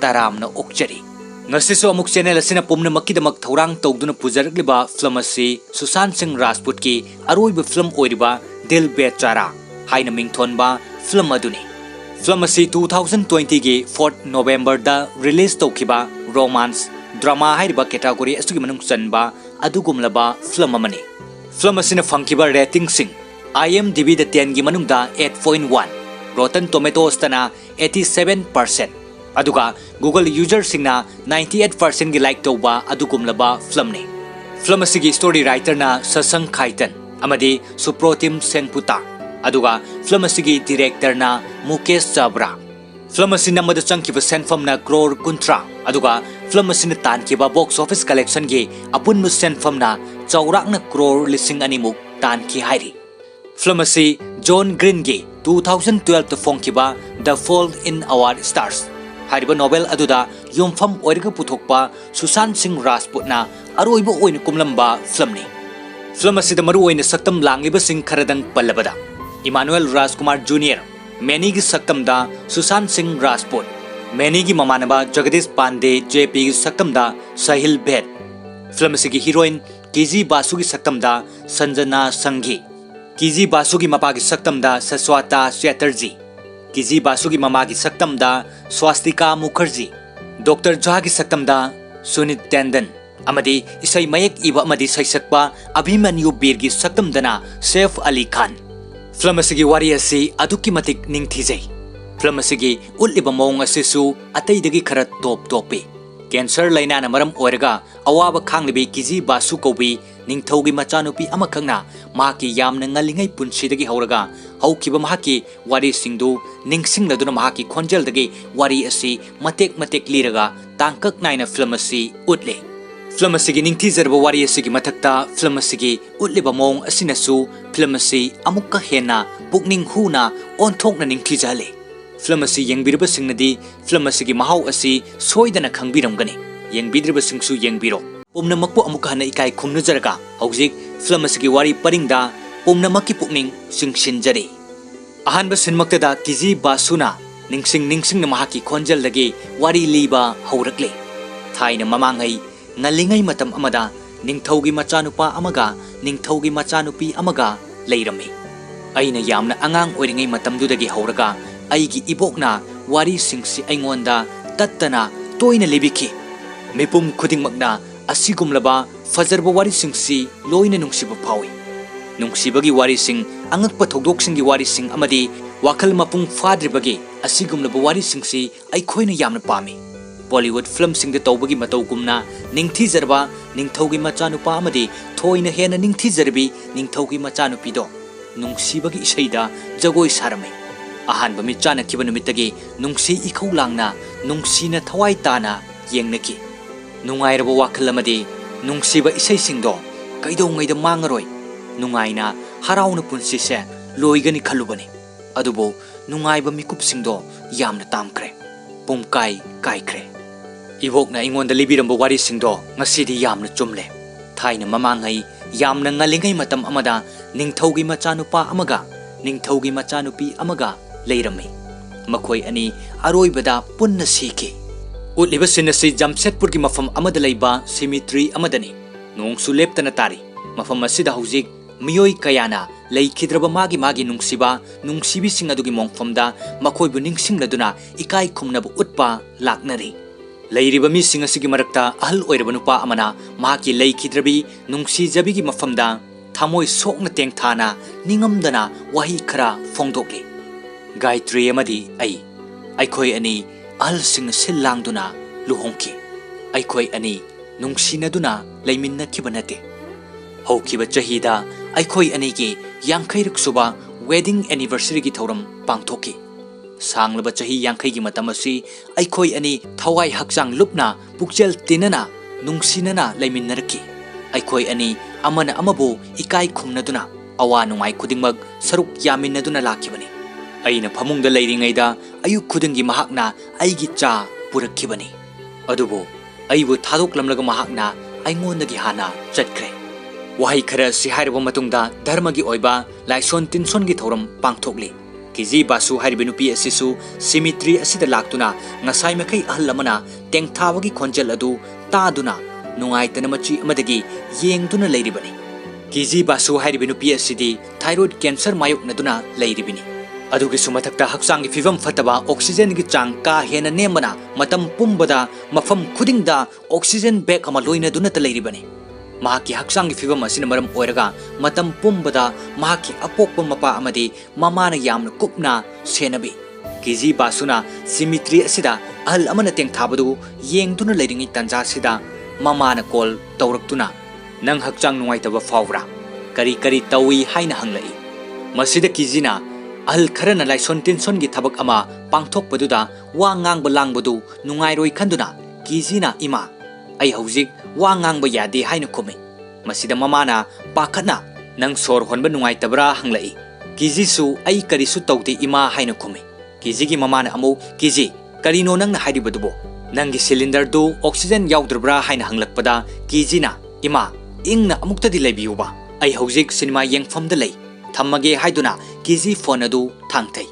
taramna okjari ngasiso amuk channel asina pumnamakkidamak thorang tawduna pujarakliba film asi Sushant Singh Rajput ki aroiba film oiriba Dil Bechara haina mingthonba film aduni film asi 2020 gi 4th November da release tawkiba romance drama hairiba category asugi manung chanba adugumlaba film amani film asina fangkiba rating sing IMDb da 10 gi manungda 8.1 Rotten Tomatoes tana 87% aduga Google user singna 98% gi like tawba adugumlaba film ni film asigi story writer na Sushant Khaitan amadi Suprotim Senputa aduga film asigi director na Mukesh Chabra film asina madu changkiba senfam na crore kuntra aduga film asina tankiba box office collection gi apunmu senfam na chaurak na crore lising animuk tanki hairi film asi John Green gi 2012 to fongkiba The Fault in Our Stars hariba novel aduda yomfam oirga puthokpa Sushant Singh Rajput na aroiba oina kumlamba film ni film asida maru oina saktam langliba sing kharadang pallabada Emmanuel Rajkumar Jr. Many gi saktam da Sushant Singh Rajput Many gi mamanaba Jagadish Pandey JP gi saktam da Sahil Bhet film asigi heroine Kiji Basu gi saktam da Sanjana Sanghi Kiji Basu gi mapa gi saktam da Saswata Chatterjee Kiji Basu gi mama gi saktam da Swastika Mukherjee Dr. Jha gi saktam da Sunit Tandon amadi isai mayek iba amadi saisakpa Abhimanyu Bir gi saktam dana Saif Ali Khan film asigi wari asi aduki matik ningthijai film asigi uliba mawng asisu ataidagi khara topi cancer laina na maram oirga awaba khanglibi Kiji Basu kobi ningthaugi machanupi amakhangna mahaki yamna ngalingai punsidagi hauraga haukiba mahaki wari singdu ningsingladuna mahaki khonjeldagi wari asi matek liraga tangkak naina film asi utle film asigi ningthizarba wari asigi mathakta film asigi utliba mawng asinasu film asi amukka hena pukning huna onthokna ningthijale film asi yengbirba singnadi film asigi mahau asi soidana khangbiramgani yengbidriba singsu yengbiro pumnamakpo amukka hana ikai khumnujaraga haujik film asigi wari paringda pumnamakki pukning singsinjare ahanba sinmaktada Kiji Basuna ningsing na mahaki khonjeldagi wari liba haurakle thaina mamangai ngalingai matam amada ningthaugi machanupa amaga ningthaugi machanupi amaga leirame aina yamna angang oiringai matamdudagi hauraga aigi ibokna wari singsi aingonda tattana toina lebiki mipum khudingmakna asigumlaba fajarba wari singsi loina nungsiba phawi nungsibagi wari sing angakpa thogdoksingi wari sing amadi wakal mapung fadribagi asigumlaba wari singsi aikhoina yamna pami Bollywood film singda tawbagi matawgumna ningthizarba ningthaugi machanupa amadi thoina hena ningthizarbi ningthaugi machanupi do nungsibagi isaida jagoi sarame ahanba mi chana kiba numitagi nungsi ikhau langna nungsina thawai tana yengnaki nungairaba wakal amadi nungsiba isai singdo kaidongaida mangaroi nungaina harauna punsise loigani khalubani adubo nungaiba mikup singdo yamna tamkre pumkai kaikre ibokna ingonda libiramba wari singdo ngasidi yamna chumle thaina mamangai yamna ngalingai matam amada ningthaugi machanupa amaga ningthaugi machanupi amaga leirame makhoi ani aroibada punna siki utliba sinasi Jamshedpur gi mafam amada leiba cemetery amadani nongsu leptana tari mafam asida hujik miyoi kayana leikidraba magi nungsibi sing adugi mongfamda makhoibu ningsingladuna ikai khumnabu utpa laknari leiriba mi sing asigi marakta ahal oiraba nupa amana mahaki leikidrabi nungsi jabigi mafamda thamoi sokna tengthana ningamdana wahi khara fongdokli Gayatri amadi aikhoi ani ahal sing silangduna luhongki aikhoi ani nungsinaduna leiminna kibanate haukiba chahida aikhoi anigi yankhairuk suba wedding anniversary gi thoram pangthoki sanglaba chahi yankhay gi matamasi aikhoi ani thawai hakchang lupna pukchel tinana nungsinana leiminarki aikhoi ani amana amabu ikai khumnaduna awa nungai khudingmak saruk yaminaduna lakibani aina phamungda leiringaida ayu khudingi mahakna aigi cha purakkibani adubo aibu thadoklamlaga mahakna aingondagi hana chatkre wahai khara si hairba matungda dharma gi oiba laison tinson gi thoram pangthokli Kiji Basu hariba nupi asisu symmetry asida laktuna ngasai makai ahal amana tengthabagi khonjal adu taduna nungaitana machi amadagi yengduna leiribani. Kiji Basu hariba nupi asidi thyroid cancer mayok naduna leiribini. Adugi sumathakta haksangi fivam fataba oxygen gi chang ka hena nemana matam pumbada mafam khudingda oxygen bag ama loina duna ta leiribani. Mahaki haksangi fivam asina maram oiraga matam pumbada mahaki apokpa mapa amadi mamana yamna kupna senabi. Kiji Basuna symmetry asida ahal amana tengthabadu yengduna leiringi tanja sida mamana kol tawraktuna nang hakchang nungaitaba fawra kari kari tawi haina hanglai. Masida Kijina ahal kharana laison tension gi thabak ama pangthokpaduda wa ngangba langbadu nungairoi khanduna Kijina ima ai haujik wa ngangba yade haina khome. Masida mamana pakhatna nang sor honba nungaitabra hanglai. Kijisu ai karisu tawte ima haina khome. Kijigi mamana amu Kiji karino nangna haidibadubo nangi cylinder du oxygen yaudrbra haina hanglakpada Kijina ima ingna amuktadi lebiuba ai haujik cinema yengfamda lei thammage haiduna Kiji phone adu thangthai.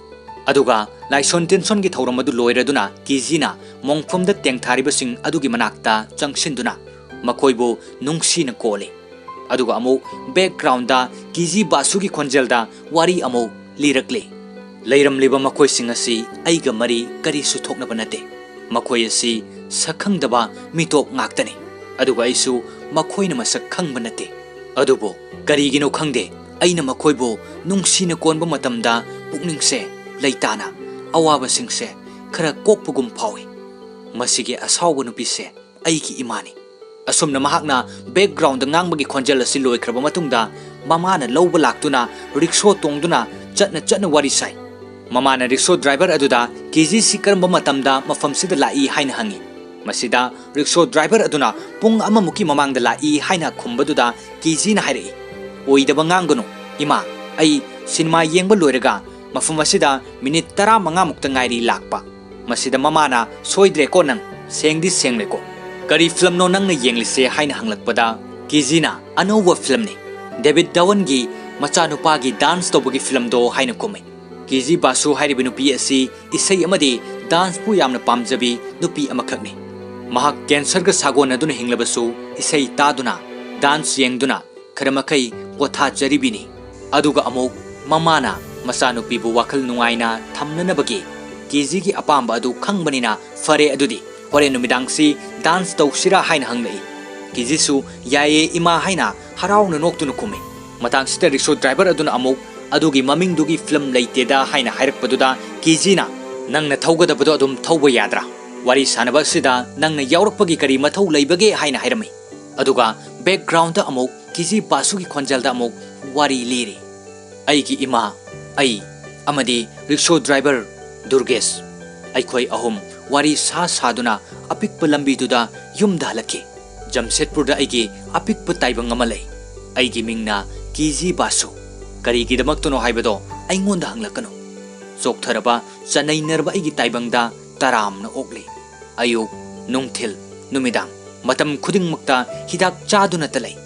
Aduga laison tension gi thauram adu loiraduna Kijina mongfamda tengtharibasing adugi manakta changsinduna makoibu nungsina kole. Aduga amu background da Kiji Basu gi khonjelda wari amu lirakle. Leiram liba makoi singasi aiga mari kari su thokna banate. Makoi asi sakhangdaba mitop ngaktani. Aduga aisu makoi na masakhang banate. Adubo kari gino khangde aina makoi bo nungsina konba matamda pukningse leitana awaba singse khara kokpugum phawi. Masige asawba nupise aigi imani. Asumna mahakna background ngangbagi khonjal asi loikraba matungda mamana lawba laktuna rickshaw tongduna chatna wari sai. Mamana rickshaw driver aduda Kiji sikaramba matamda mafamsida lai haina hangi. Masida rickshaw driver aduna pung amamuki mamangda lai haina khumbaduda Kiji na hairei. Oidaba ngangano ima ai cinema yengba loiraga mafam asida minute 15 mukta ngairi lakpa. Masida mamana soidre ko nang sengdi sengle ko. Kari film no nang na yenglise haina hanglakpada Kijina anova film ni David Dhawan gi machanupa gi dance tobagi film do haina komai. Kiji Basu hariba nupi asi isai amadi dance pu yamna pamjabi nupi amakhakni. Mahak cancer ga sagon aduna hinglabasu isai taduna dance yengduna kharamakei potha jaribini. Aduga amuk mamana machanupi bu wakhal nungaina thamnanabagi Kiji gi apamba adu khangbanina fare adudi hore numidangsi dance tawsira haina hanglai. Kiji su yaye ima haina harauna noktuna kume. Matang sita rickshaw driver aduna amuk adugi maming dugi film leiteda haina hairakpaduda Kijina nangna thaugadabadu adum thauba yadra wari sanaba sida nangna yaurakpagi kari mathau leibage haina hairamai. Aduga background da amuk Kiji Basu gi khonjalda amuk wari liri. Aigi ima ai amadi rickshaw driver Durgesh aikhoi ahum wari sa saduna apikpa lambi duda yumda halaki. Jamshedpurda aigi apikpa taibang amalai. Aigi mingna Kiji Basu. Karigi damaktono haibado aingonda hanglakano. Soktharaba chanainerba aigi taibangda taramna okle. Ayuk nungthil numidang matam khudingmakta hidak chaduna talai.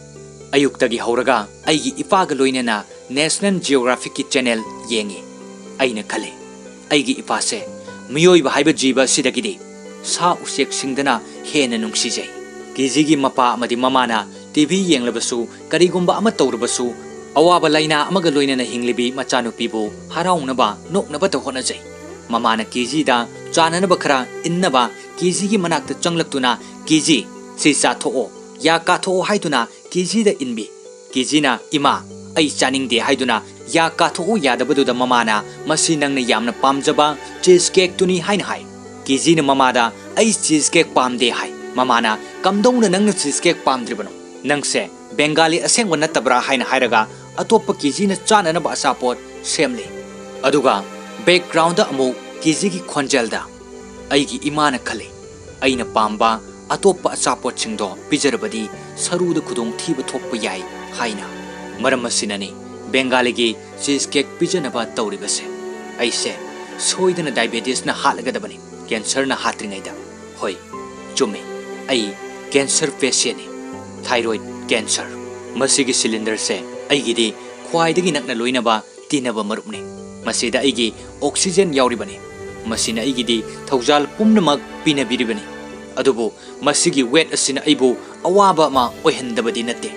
Ayuktagi hauraga aigi ipaga loinena National Geographic ki channel yengi. Aina khale aigi ipase miyoiba haiba jiba sidagidi sa usek singdana hena nungsijai. Kijigi mapa amadi mamana TV yenglabasu karigumba ama tawrabasu awaba laina amaga loinana hinglibi machanupibu haraunaba noknaba ta honajai. Mamana Kiji da chananaba khara innaba Kiji gi manakta changlaktuna Kiji si cha thoo ya ka thoo haiduna Kiji da inbi. Kijina ima ai chaningde haiduna ya ka thoo yadabaduda mamana masi nangna yamna pamjaba cheese cake tuni haina hai. Kijina mamada ai cheese cake pamde hai. Mamana kamdongna nangna cheese cake pamdribano nangse Bengali asengwa natabra haina hairaga atopa Kijina chananaba asapot semle. Aduga background da amu Kiji gi khonjalda aigi imana khale aina pamba atopa asapot singdo pijarabadi saruda khudong thiba thokpa yai haina. Maram asinani Bengali gi cheese cake pijanaba tawribase aise soidana diabetes na halagadabani cancer na hatringaida. Hoi chume ai cancer patient thyroid cancer masigi cylinder se aigidi khwaidagi nakna loinaba tinaba marupne. मसीदा अइगी oxygen यावरिबनी मसीना अइगिदी थौजाल पुमनमक पिनबिरिबनी अदुबु मसीगी वेट असिना अइबु अवाबा मा ओइहंदबदी नते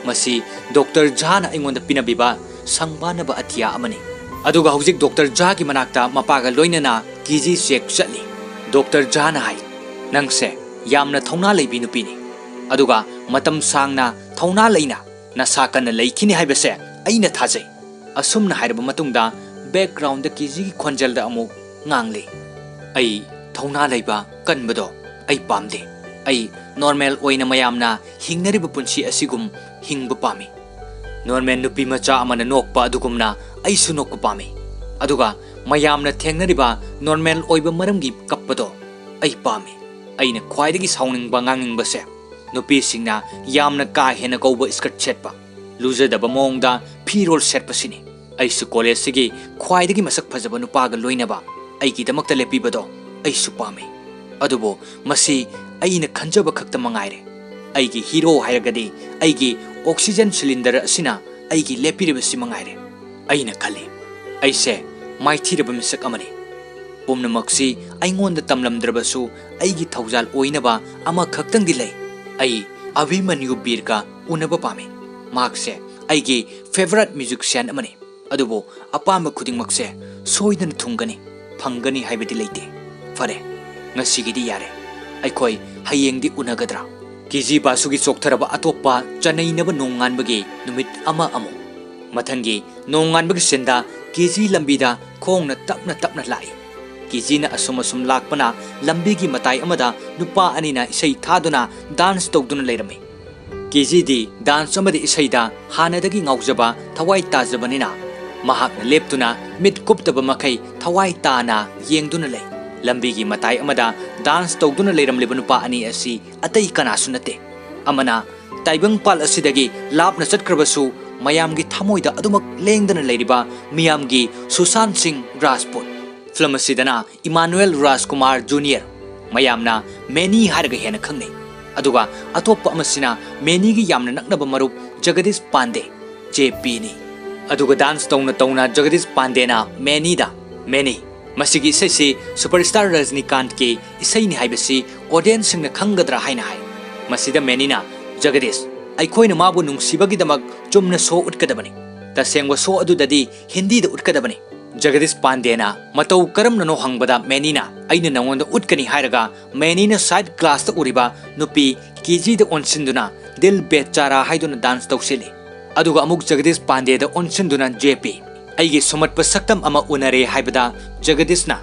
मसी डॉक्टर झाना अइंगोंदा पिनबिबा संगबानबा अथिया अमनी अदुगा हौजिक डॉक्टर झा की मनाक्ता मपागा लोइनना कीजी चेक चली डॉक्टर झाना हाई नंगसे यामना थौना लेबी नुपीनी अदुगा मतम सांगना थौना लेना नसाकन लेखिनी हाइबसे अइना थाजै असुमना हाइरबा मतुंगदा बैकग्राउंड द कीजी की खोंजल the Amu ngangle ai thona leiba kanbado ai pamde ai normal oina mayamna hingnari bu punchi asigum hingba pami normal nupi macha amana nokpa adugumna ai su nokpa pami aduga mayamna thengnari ba normal oiba maramgi kappado ai pami aina khwaidagi sauning ba nganging ba se nupi singna yamna ka hena ko ba skirt chetpa luja da ba mongda phirol set pasini ai su college sigi khwaidagi masak phajaba nupa ga loina ba अइगी दमक्ता लेपिबदो अइसु पामे अदुबो Masih अइना खंजब खक्ता मंगाइरे अइगी hero हायरगदी अइगी oxygen cylinder असिना अइगी लेपिरिबसि मंगाइरे अइना खले अइसे माइथिरब मिसक अमनी पुमनमक्सी अइंगोंद तमलमद्रबसु अइगी थौजाल ओइनबा अमा खक्तंग दिलै अइ Abhimanyu बीरका उनबा पामे मार्क्से अइगी favourite musician अमनी अदुबो अपाम खुदिंगमक्से सोइदन थुंगनी फंगनी हाइबदी लेते फरे ngasiगidi यारे अइखोय हयेंगदी उनगद्रा कीजी बासुगी चोक्थरबा अतोप्पा चनैनब नोंगानबगे नुमित अमा अमो मथंगी नोंगानबगे सेंदा कीजी लंबीदा खोंगना तपना लाई कीजीना असुम असुम लाकपना लंबीगी मताई अमदा नुपा अनिना इसै थादुना डांस तौदुना लेरमे कीजीदी डांस अमदि इसैदा हानदगी ngawjaba थवाई ताजबनिना महाकना लेप्तुना मिट कुप्तब मखै थवाई ताना येंगदुना लै लंबीगी मताई अमदा डांस तौदुना लेरमलिब नुपा अनि असि अतै कनासु नते अमना ताइबंग पाल असिदगी लापना चटक्रबसु मयामगी थमोइदा अदुमक लेंगदना लेरिबा मियामगी सुशांत सिंह राजपूत फिल्म असिदना इमानुएल राजकुमार जूनियर मयामना मेनी हारगा हेना खंगनै अदुगा अतोप्पा अमसिना मेनीगी यामना नकनबा मरुप जगदीश पांडे जेपी नि अदुगा डांस तौना जगदीश पांडेना मेनीदा मेनी मसिगी इसैसी सुपरस्टार रजनीकांत के इसैनि हाइबसी ऑडियंस सिंगना खंगद्रा हाइना हाइ मसिदा मेनीना जगदीश अइखोइना माबु नुंगसिबगिदमक चुमना सो उटकदबनी तसेंगवा सो अदुददी हिंदी द उटकदबनी जगदीश पांडेना मतौ करमननो हंगबदा मेनीना अइना नंगोंदा उटकनी हाइरगा मेनीना साइड क्लास द उरिबा नुपी केजी द ओनसिंदुना दिल बेचारा हाइदुना डांस तौसिली अदुगा अमुक जगदीश पांडे द ओनसिंदुना जेपी अइगे सुमटप सक्तम अमा उनरे हाइबदा जगदीशना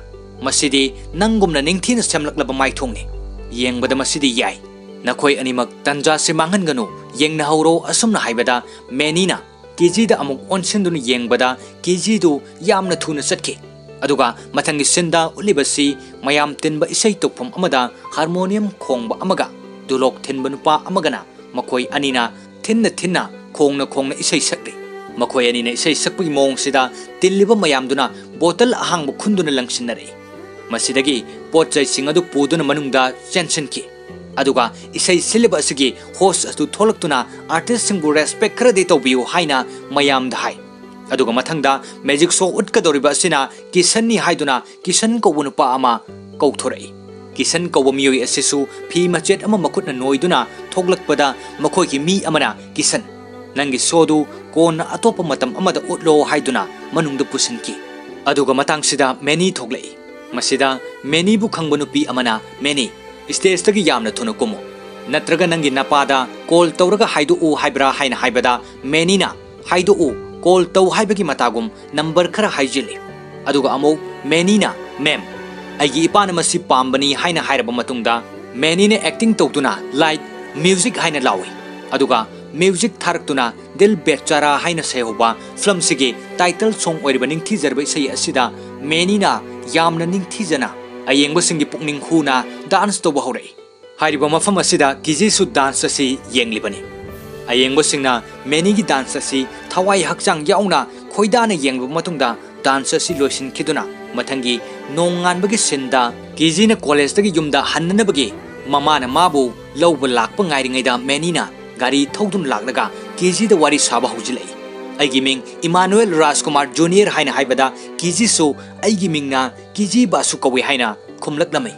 मसिदी नंगुमना निंगथीना सेमलकलब माइथोंगने येंगबदा मसिदी याय नखोय अनिमक तंजा से मांगनगनु येंगना हौरो असुमना हाइबदा मेनीना केजी द अमुक ओनसिंदुना येंगबदा केजी दु यामना थुना चटके अदुगा मथंगी सिंदा उलिबसी मयाम तिनबा इसै तोफम अमदा हारमोनियम खोंगबा अमगा दुलोक थिनबा नुपा अमगना मखोय अनिना थिन्ना खोंगना इसै सकले मखोय अनिना इसै सकपगी मोंगसिदा तिल्लिबा मयामदुना बोतल अहांग खुंदुना लंगसिनरे मसिदगी पोचै सिंग अदु पुदुना मनुंगदा चेंसनकी अदुगा इसै सिलिबा असगी होस्ट अदु थोलक्तुना आर्टिस्ट सिंगबु रेस्पेक्ट खरदे तौबियु हाइना मयामदा हाइ अदुगा मथंगदा मैजिक शो उटकदोरिबा असिना किसननी हाइदुना किसन कौबु नुपा अमा कौथोरई किसन कौबु मियोय असिसु फी मचेट अमा मखुटना नोइदुना थोगलकपदा मखोयगी मी अमना किसन नंगी सोदु कोन अतोप मतम अमदा उटलो हाइदुना मनुंगदा पुसनकी अदुगा मतंगसिदा मेनी थोगलई मसिदा मेनी बु खंगबु नुपी अमना मेनी स्टेज तगी यामना थुना कुमो नत्रगा नंगी नपादा कॉल तौरगा हाइदु उ हाइब्रा हाइना हाइबदा मेनीना हाइदु उ कॉल तौ हाइबगी मतागुम नंबर खरा हाइजिली अदुगा अमो मेनीना मैम अगी इपान मसी पाम्बनी हाइना हाइरबा मतुंगदा मेनीने एक्टिंग तौदुना लाइक म्यूजिक हाइना लावी अदुगा म्यूजिक थारक्तुना दिल बेचारा हाइना सेहोबा फिल्म सिगे टाइटल सॉन्ग ओइरबा निंगथीजरबा इसै असिदा मेनीना यामना निंगथीजना अयेंगबसिंगी पुकनिंग हुना डांस तौबा हौरै हाइरिबा मफम असिदा किजिसु डांस असि येंगलिबनी अयेंगबसिंगना मेनीगी डांस असि थवाई हक्चांग याउना खोइदाना येंगबा मतुंगदा डांस असि लोइसिनखिदुना मथंगी नोंगानबगी सिंदा किजिना कॉलेजदगी युमदा हन्ननबगी ममाना माबु लौबा लाकपा गाइरिङैदा मेनीना गाड़ी थौदुन लाक्लगा केजी द वारी साबा हौजिलै ꯑꯩꯒꯤ ꯃꯤꯡ ꯏꯃꯥꯅꯨꯑꯦꯜ ꯔꯥꯖꯀꯨꯃꯥꯔ ꯖꯨꯅꯤꯌꯔ ꯍꯥꯏꯅ ꯍꯥꯏꯕꯗ ꯀꯤꯖꯤꯁꯨ ꯑꯩꯒꯤ ꯃꯤꯡꯅ ꯀꯤꯖꯤ ꯕꯥꯁꯨ ꯀꯧꯏ ꯍꯥꯏꯅ ꯈꯨꯝꯂꯛꯂꯝꯃꯤ꯫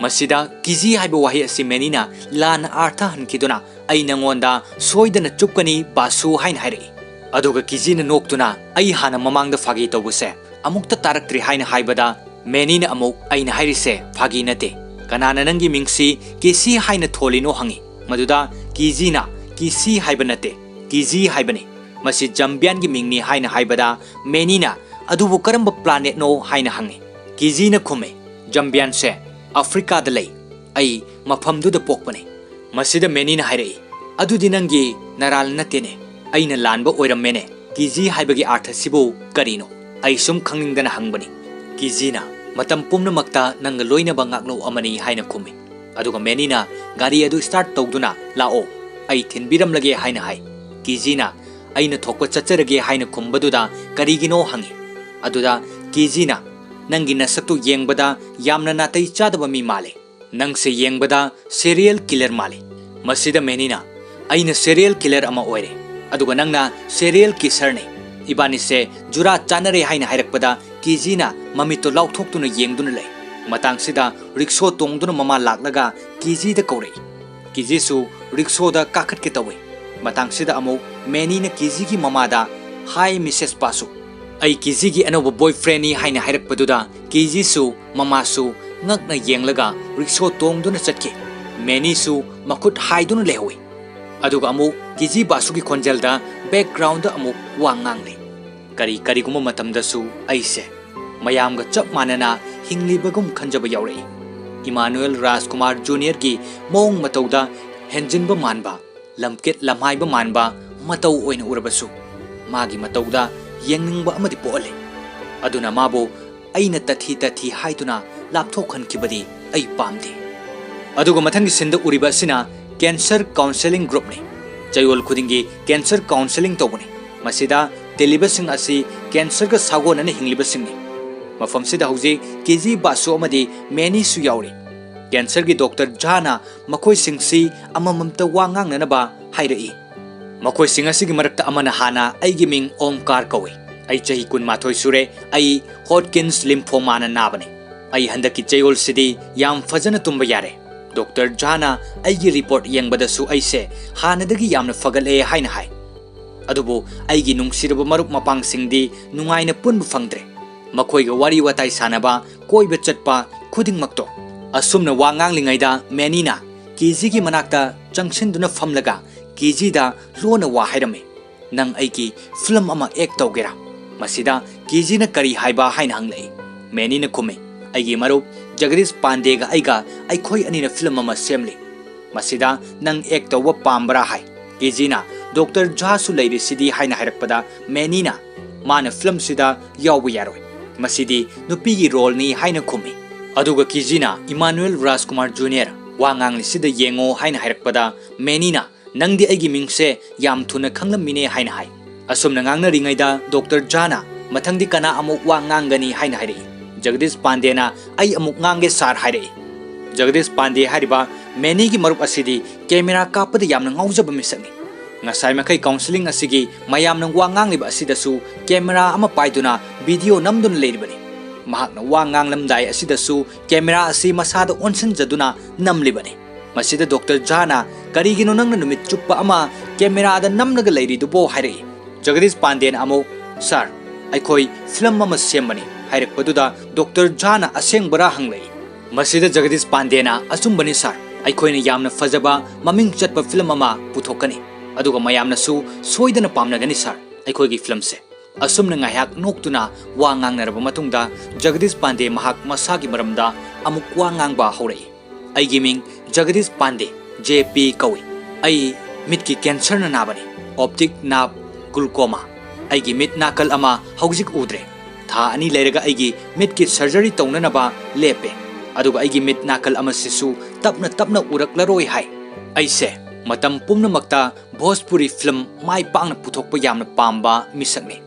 ꯃꯁꯤꯗ ꯀꯤꯖꯤ ꯍꯥꯏꯕ ꯋꯥꯍꯩ ꯑꯁꯤ ꯃꯦꯅꯤꯅ ꯂꯥꯟꯅ ꯑꯥꯔꯊ ꯍꯟꯈꯤꯗꯨꯅ ꯑꯩ ꯅꯉꯣꯟꯗ ꯁꯣꯏꯗꯅ ꯆꯨꯞꯀꯅꯤ ꯕꯥꯁꯨ ꯍꯥꯏꯅ ꯍꯥꯏꯔꯛꯏ꯫ ꯑꯗꯨꯒ ꯀꯤꯖꯤꯅ ꯅꯣꯛꯇꯨꯅ ꯑꯩ ꯍꯥꯟꯅ ꯃꯃꯥꯡꯗ ꯐꯥꯒꯤ ꯇꯧꯕꯁꯦ ꯑꯃꯨꯛꯇ ꯇꯥꯔꯛꯇ꯭ꯔꯤ ꯍꯥꯏꯅ ꯍꯥꯏꯕꯗ ꯃꯦꯅꯤꯅ ꯑꯃꯨꯛ ꯑꯩꯅ ꯍꯥꯏꯔꯤꯁꯦ ꯐꯥꯒꯤ ꯅꯠꯇꯦ, ꯀꯅꯥꯅ ꯅꯪꯒꯤ ꯃꯤꯡꯁꯤ ꯀꯦꯁꯤ ꯍꯥꯏꯅ ꯊꯣꯜꯂꯤꯅꯣ ꯍꯪꯉꯤ꯫ ꯃꯗꯨꯗ ꯀꯤꯖꯤꯅ ꯀꯤꯁꯤ ꯍꯥꯏꯕ ꯅꯠꯇꯦ, ꯀꯤꯖꯤ ꯍꯥꯏꯕꯅꯤ, ꯃꯁꯤ ꯖꯝꯕꯤꯌꯥꯟꯒꯤ ꯃꯤꯡꯅꯤ ꯍꯥꯏꯅ ꯍꯥꯏꯕꯗ ꯃꯦꯅꯤꯅ ꯑꯗꯨꯕꯨ ꯀꯔꯝꯕ ꯄ꯭ꯂꯥꯅꯦꯠꯅꯣ ꯍꯥꯏꯅ ꯍꯪꯉꯤ꯫ ꯀꯤꯖꯤꯅ ꯈꯨꯝꯃꯤ, ꯖꯝꯕꯤꯌꯥꯟꯁꯦ ꯑꯐ꯭रिꯀꯥꯗ ꯂꯩ, ꯑꯩ ꯃꯐꯝꯗꯨꯗ ꯄꯣꯛꯄꯅꯤ꯫ ꯃꯁꯤꯗ ꯃꯦꯅꯤꯅ ꯍꯥꯏꯔꯛꯏ, ꯑꯗꯨꯗꯤ ꯅꯪꯒꯤ ꯅꯔꯥꯜ ꯅꯠꯇꯦꯅꯦ, ꯑꯩꯅ ꯂꯥꯟꯕ ꯑꯣꯏꯔꯝꯃꯦꯅꯦ, ꯀꯤꯖꯤ ꯍꯥꯏꯕꯒꯤ ꯑꯥꯔꯊꯁꯤꯕꯨ ꯀꯔꯤꯅꯣ? ꯑꯩ ꯁꯨꯝ ꯈꯪꯅꯤꯡꯗꯅ ꯍꯪꯕꯅꯤ꯫ ꯀꯤꯖꯤꯅ ꯃꯇꯝ ꯄꯨꯝꯅꯃꯛꯇ ꯅꯪꯒ ꯂꯣꯏꯅꯕ ꯉꯥꯛꯂꯧ ꯑꯃꯅꯤ ꯍꯥꯏꯅ ꯈꯨꯝꯃꯤ꯫ ꯑꯗꯨꯒ ꯃꯦꯅꯤꯅ ꯒꯥꯔꯤ ꯑꯗꯨ ꯁ꯭ꯇꯥꯔꯠ ꯇꯧꯗꯨꯅ ꯂꯥꯛꯑꯣ, ꯑꯩ ꯊꯤꯟꯕꯤꯔꯝꯂꯒꯦ ꯍꯥꯏꯅ ꯍꯥꯏ꯫ ꯀꯤꯖꯤꯅ ꯑꯩꯅ ꯊꯣꯛꯄ ꯆꯠꯆꯔꯒꯦ ꯍꯥꯏꯅ ꯈꯨꯝꯕꯗꯨꯗ ꯀꯔꯤꯒꯤꯅꯣ ꯍꯪꯉꯤ꯫ ꯑꯗꯨꯗ ꯀꯤꯖꯤꯅ ꯅꯪꯒꯤ ꯅꯁꯛꯇꯨ ꯌꯦꯡꯕꯗ ꯌꯥꯝꯅ ꯅꯥꯇꯩ ꯆꯥꯗꯕ ꯃꯤ ꯃꯥꯜꯂꯦ, ꯅꯪꯁꯦ ꯌꯦꯡꯕꯗ ꯁꯦꯔꯤꯌꯦꯜ ꯀꯤꯂꯔ ꯃꯥꯜꯂꯦ꯫ ꯃꯁꯤꯗ ꯃꯦꯅꯤꯅ ꯑꯩꯅ ꯁꯦꯔꯤꯌꯦꯜ ꯀꯤꯂꯔ ꯑꯃ ꯑꯣꯏꯔꯦ, ꯑꯗꯨꯒ ꯅꯪꯅ ꯁꯦꯔꯤꯌꯦꯜ ꯀꯤꯁꯔꯅꯤ, ꯏꯕꯥꯅꯤꯁꯦ ꯖꯨꯔꯥ ꯆꯥꯅꯔꯦ ꯍꯥꯏꯅ ꯍꯥꯏꯔꯛꯄꯗ ꯀꯤꯖꯤꯅ ꯃꯃꯤꯠꯇꯣ ꯂꯥꯎꯊꯣꯛꯇꯨꯅ ꯌꯦꯡꯗꯨꯅ ꯂꯩ꯫ ꯃꯇꯥꯡꯁꯤꯗ ꯔꯤꯛꯁꯣ ꯇꯣꯡꯗꯨꯅ ꯃꯃꯥ ꯂꯥꯛꯂꯒ ꯀꯤꯖꯤꯗ ꯀꯧꯔꯛꯏ꯫ ꯀꯤꯖꯤꯁꯨ ꯔꯤꯛꯁꯣꯗ ꯀꯥꯈꯠꯀꯦ ꯇꯧꯏ꯫ ꯃꯇꯥꯡꯁꯤꯗ ꯑꯃꯨꯛ ꯃꯦꯅꯤꯅ ꯀꯤꯖꯤꯒꯤ ꯃꯃꯥꯗ ꯍꯥꯏ ꯃꯤꯁꯦꯁ ꯕꯥꯁꯨ, ꯑꯩ ꯀꯤꯖꯤꯒꯤ ꯑꯅꯧꯕ ꯕꯣꯏꯐ꯭ꯔꯦꯟꯅꯤ ꯍꯥꯏꯅ ꯍꯥꯏꯔꯛꯄꯗꯨꯗ ꯀꯤꯖꯤꯁꯨ ꯃꯃꯥꯁꯨ ꯉꯛꯅ ꯌꯦꯡꯂꯒ ꯔꯤꯛꯁꯣ ꯇꯣꯡꯗꯨꯅ ꯆꯠꯈꯤ꯫ ꯃꯦꯅꯤꯁꯨ ꯃꯈꯨꯠ ꯍꯥꯏꯗꯨꯅ ꯂꯩꯍꯧꯏ꯫ ꯑꯗꯨꯒ ꯑꯃꯨꯛ ꯀꯤꯖꯤ ꯕꯥꯁꯨꯒꯤ ꯈꯣꯟꯖꯦꯜꯗ ꯕꯦꯛꯒ꯭ꯔꯥꯎꯟꯗ ꯑꯃꯨꯛ ꯋꯥ ꯉꯥꯡꯂꯤ꯫ ꯀꯔꯤꯒꯨꯝꯕ ꯃꯇꯝꯗꯁꯨ ꯑꯩꯁꯦ ꯃꯌꯥꯝꯒ ꯆꯞ ꯃꯥꯟꯅꯅ ꯍꯤꯡꯂꯤꯕꯒꯨꯝ ꯈꯟꯖꯕ ꯌꯥꯎꯔꯛꯏ꯫ ꯏꯃꯥꯅꯨꯑꯦꯜ ꯔꯥꯖꯀꯨꯃꯥꯔ ꯖꯨꯅꯤꯌꯔꯒꯤ ꯃꯑꯣꯡ ꯃꯇꯧꯗ ꯍꯦꯟꯖꯤꯟꯕ ꯃꯥꯟꯕ, ꯂꯝꯀꯦꯠ ꯂꯝꯍꯥꯏꯕ ꯃꯥꯟꯕ ꯃꯇꯧ ꯑꯣꯏꯅ ꯎꯔꯕꯁꯨ ꯃꯥꯒꯤ ꯃꯇꯧꯗ ꯌꯦꯡꯅꯤꯡꯕ ꯑꯃꯗꯤ ꯄꯣꯛꯍꯜꯂꯤ꯫ ꯑꯗꯨꯅ ꯃꯥꯕꯨ ꯑꯩꯅ ꯇꯊꯤ ꯍꯥꯏꯗꯨꯅ ꯂꯥꯞꯊꯣꯛꯍꯟꯈꯤꯕꯗꯤ ꯑꯩ ꯄꯥꯝꯗꯦ꯫ ꯑꯗꯨꯒ ꯃꯊꯪꯒꯤ ꯁꯤꯟꯗ ꯎꯔꯤꯕ ꯑꯁꯤꯅ ꯀꯦꯟꯁꯔ ꯀꯥꯎꯟꯁꯦꯂꯤꯡ ꯒ꯭ꯔꯨꯞꯅꯤ꯫ ꯆꯌꯣꯜ ꯈꯨꯗꯤꯡꯒꯤ ꯀꯦꯟꯁꯔ ꯀꯥꯎꯟꯁꯦꯂꯤꯡ ꯇꯧꯕꯅꯤ꯫ ꯃꯁꯤꯗ ꯇꯤꯜꯂꯤꯕꯁꯤꯡ ꯑꯁꯤ ꯀꯦꯟꯁꯔꯒ ꯁꯥꯒꯣꯟꯅꯅ ꯍꯤꯡꯂꯤꯕꯁꯤꯡꯅꯤ꯫ ꯃꯐꯝꯁꯤꯗ ꯍꯧꯖꯤꯛ ꯀꯤꯖꯤ ꯕꯥꯁꯨ ꯑꯃꯗꯤ ꯃꯦꯅꯤꯁꯨ ꯌꯥꯎꯔꯤ꯫ ꯀꯦꯟꯁꯔꯒꯤ ꯗꯣꯛꯇꯔ ꯖꯥꯅ ꯃꯈꯣꯏꯁꯤꯡꯁꯤ ꯑꯃꯃꯝꯇ ꯋꯥ ꯉꯥꯡꯅꯅꯕ ꯍꯥꯏꯔꯛꯏ꯫ ꯃꯈꯣꯏꯁꯤꯡ ꯑꯁꯤꯒꯤ ꯃꯔꯛꯇ ꯑꯃꯅ ꯍꯥꯟꯅ ꯑꯩꯒꯤ ꯃꯤꯡ ꯑꯣꯝꯀꯥꯔ ꯀꯧꯏ, ꯑꯩ ꯆꯍꯤ 12 ꯁꯨꯔꯦ, ꯑꯩ ꯍꯣꯠꯀꯤꯟꯁ ꯂꯤꯝꯐꯣꯃꯥꯅ ꯅꯥꯕꯅꯤ, ꯑꯩ ꯍꯟꯗꯛꯀꯤ ꯆꯌꯣꯜꯁꯤꯗꯤ ꯌꯥꯝ ꯐꯖꯅ ꯇꯨꯝꯕ ꯌꯥꯔꯦ꯫ ꯗꯣꯛꯇꯔ ꯖꯥꯅ ꯑꯩꯒꯤ ꯔꯤꯄꯣꯔꯠ ꯌꯦꯡꯕꯗꯁꯨ ꯑꯩꯁꯦ ꯍꯥꯟꯅꯗꯒꯤ ꯌꯥꯝꯅ ꯐꯒꯠꯂꯦ ꯍꯥꯏꯅ ꯍꯥꯏ꯫ ꯑꯗꯨꯕꯨ ꯑꯩꯒꯤ ꯅꯨꯡꯁꯤꯔꯕ ꯃꯔꯨꯞ ꯃꯄꯥꯡꯁꯤꯡꯗꯤ ꯅꯨꯡꯉꯥꯏꯅ ꯄꯨꯟꯕ ꯐꯪꯗ꯭ꯔꯦ꯫ ꯃꯈꯣꯏꯒ ꯋꯥꯔꯤ ꯋꯥꯇꯥꯏ ꯁꯥꯅꯕ, ꯀꯣꯏꯕ ꯆꯠꯄ ꯈꯨꯗꯤꯡꯃꯛꯇꯣ꯫ ꯑꯁꯨꯝꯅ ꯋꯥ ꯉꯥꯡꯂꯤꯉꯩꯗ ꯃꯦꯅꯤꯅ ꯀꯤꯖꯤꯒꯤ ꯃꯅꯥꯛꯇ ꯆꯪꯁꯤꯟꯗꯨꯅ ꯐꯝꯂꯒ ꯀꯤꯖꯤꯗ ꯂꯣꯟꯅ ꯋꯥ ꯍꯥꯏꯔꯝꯃꯤ, ꯅꯪ ꯑꯩꯒꯤ ꯐꯤꯂꯝ ꯑꯃ ꯑꯦꯛ ꯇꯧꯒꯦꯔꯥ? ꯃꯁꯤꯗ ꯀꯤꯖꯤꯅ ꯀꯔꯤ ꯍꯥꯏꯕ ꯍꯥꯏꯅ ꯍꯪꯂꯛꯏ꯫ ꯃꯦꯅꯤꯅ ꯈꯨꯝꯃꯤ, ꯑꯩꯒꯤ ꯃꯔꯨꯞ ꯖꯒꯗꯤꯁ ꯄꯥꯟꯗꯦꯒ ꯑꯩꯒ ꯑꯩꯈꯣꯏ ꯑꯅꯤꯅ ꯐꯤꯂꯝ ꯑꯃ ꯁꯦꯝꯂꯤ, ꯃꯁꯤꯗ ꯅꯪ ꯑꯦꯛ ꯇꯧꯕ ꯄꯥꯝꯕ꯭ꯔꯥ ꯍꯥꯏ꯫ ꯀꯤꯖꯤꯅ ꯗꯣꯛꯇꯔ ꯖꯥꯁꯨ ꯂꯩꯔꯤꯁꯤꯗꯤ ꯍꯥꯏꯅ ꯍꯥꯏꯔꯛꯄꯗ ꯃꯦꯅꯤꯅ ꯃꯥꯅ ꯐꯤꯂꯝꯁꯤꯗ ꯌꯥꯎꯕ ꯌꯥꯔꯣꯏ, ꯃꯁꯤꯗꯤ ꯅꯨꯄꯤꯒꯤ ꯔꯣꯜꯅꯤ ꯍꯥꯏꯅ ꯈꯨꯝꯃꯤ꯫ ꯑꯗꯨꯒ ꯀꯤꯖꯤꯅ ꯏꯃꯥꯅꯨꯑꯦꯜ ꯔꯥꯖꯀꯨꯃꯥꯔ ꯖꯨꯅꯤꯌꯔ ꯋꯥ ꯉꯥꯡꯂꯤꯁꯤꯗ ꯌꯦꯡꯉꯣ ꯍꯥꯏꯅ ꯍꯥꯏꯔꯛꯄꯗ ꯃꯦꯅꯤꯅ ꯅꯪꯗꯤ ꯑꯩꯒꯤ ꯃꯤꯡꯁꯦ ꯌꯥꯝ ꯊꯨꯅ ꯈꯪꯂꯝꯃꯤꯅꯦ ꯍꯥꯏꯅ ꯍꯥꯏ꯫ ꯑꯁꯨꯝꯅ ꯉꯥꯡꯅꯔꯤꯉꯩꯗ ꯗꯣꯛꯇꯔ ꯖꯥꯅ ꯃꯊꯪꯗꯤ ꯀꯅꯥ ꯑꯃꯨꯛ ꯋꯥ ꯉꯥꯡꯒꯅꯤ ꯍꯥꯏꯅ ꯍꯥꯏꯔꯛꯏ꯫ ꯖꯒꯗꯤꯁ ꯄꯥꯟꯗꯦꯅ ꯑꯩ ꯑꯃꯨꯛ ꯉꯥꯡꯒꯦ ꯁꯥꯔ ꯍꯥꯏꯔꯛꯏ꯫ ꯖꯒꯗꯤꯁ ꯄꯥꯟꯗꯦ ꯍꯥꯏꯔꯤꯕ ꯃꯦꯅꯤꯒꯤ ꯃꯔꯨꯞ ꯑꯁꯤꯗꯤ ꯀꯦꯃꯦꯔꯥ ꯀꯥꯞꯄꯗ ꯌꯥꯝꯅ ꯉꯥꯎꯖꯕ ꯃꯤꯁꯛꯅꯤ꯫ ꯉꯁꯥꯏ ꯃꯈꯩ ꯀꯥꯎꯟꯁꯤꯂꯤꯡ ꯑꯁꯤꯒꯤ ꯃꯌꯥꯝꯅ ꯋꯥ ꯉꯥꯡꯂꯤꯕ ꯑꯁꯤꯗꯁꯨ ꯀꯦꯃꯦꯔꯥ ꯑꯃ ꯄꯥꯏꯗꯨꯅ ꯚꯤꯗꯤꯑꯣ ꯅꯝꯗꯨꯅ ꯂꯩꯔꯤꯕꯅꯤ꯫ ꯃꯍꯥꯛꯅ ꯋꯥ ꯉꯥꯡꯂꯝꯗꯥꯏ ꯑꯁꯤꯗꯁꯨ ꯀꯦꯃꯦꯔꯥ ꯑꯁꯤ ꯃꯁꯥꯗ ꯑꯣꯟꯁꯤꯟꯖꯗꯨꯅ ꯅꯝꯂꯤꯕꯅꯤ꯫ ꯃꯁꯤꯗ ꯗꯣꯛꯇꯔ ꯖꯥꯅ ꯀꯔꯤꯒꯤꯅꯣ ꯅꯪꯅ ꯅꯨꯃꯤꯠ ꯆꯨꯞꯄ ꯑꯃ ꯀꯦꯃꯦꯔꯥꯗ ꯅꯝꯂꯒ ꯂꯩꯔꯤꯗꯨꯕꯣ ꯍꯥꯏꯔꯛꯏ꯫ ꯖꯒꯗꯤꯁ ꯄꯥꯟꯗꯦꯅ ꯑꯃꯨꯛ ꯁꯥꯔ ꯑꯩꯈꯣꯏ ꯐꯤꯂꯝ ꯑꯃ ꯁꯦꯝꯕꯅꯤ ꯍꯥꯏꯔꯛꯄꯗꯨꯗ ꯗꯣꯛꯇꯔ ꯖꯥꯅ ꯑꯁꯦꯡꯕꯔꯥ ꯍꯪꯂꯛꯏ꯫ ꯃꯁꯤꯗ ꯖꯒꯗꯤꯁ ꯄꯥꯟꯗꯦꯅ ꯑꯆꯨꯝꯕꯅꯤ ꯁꯥꯔ, ꯑꯩꯈꯣꯏꯅ ꯌꯥꯝꯅ ꯐꯖꯕ ꯃꯃꯤꯡ ꯆꯠꯄ ꯐꯤꯂꯝ ꯑꯃ ꯄꯨꯊꯣꯛꯀꯅꯤ, ꯑꯗꯨꯒ ꯃꯌꯥꯝꯅꯁꯨ ꯁꯣꯏꯗꯅ ꯄꯥꯝꯅꯒꯅꯤ ꯁꯥꯔ ꯑꯩꯈꯣꯏꯒꯤ ꯐꯤꯂꯝꯁꯦ꯫ ꯑꯁꯨꯝꯅ ꯉꯥꯏꯍꯥꯛ ꯅꯣꯛꯇꯨꯅ ꯋꯥ ꯉꯥꯡꯅꯔꯕ ꯃꯇꯨꯡꯗ ꯖꯒꯗꯤꯁ ꯄꯥꯟꯗꯦ ꯃꯍꯥꯛ ꯃꯁꯥꯒꯤ ꯃꯔꯝꯗ ꯑꯃꯨꯛ ꯋꯥ ꯉꯥꯡꯕ ꯍꯧꯔꯛꯏ꯫ ꯑꯩꯒꯤ ꯃꯤꯡ ꯖꯒꯗꯤꯁ ꯄꯥꯟꯗे JP ꯀꯧꯏ, ꯑꯩ ꯃꯤꯠꯀꯤ ꯀꯦꯟꯁꯔꯅ ꯅꯥꯕꯅꯤ, ऑप्टिक नाब ग्लूकोमा, अगी मिट नाकल अमा हौजिक उद्रे, था अनि लेरगा अगी मिट की सर्जरी तौननबा लेपे, अदुगा अगी मिट नाकल अमा सिसु तपना तपना उरकलरोय हाय। ऐसे मतम पुम्नमक्ता भोजपुरी फिल्म माई पांगना पुथोकपा यामना पांबा मिसकने,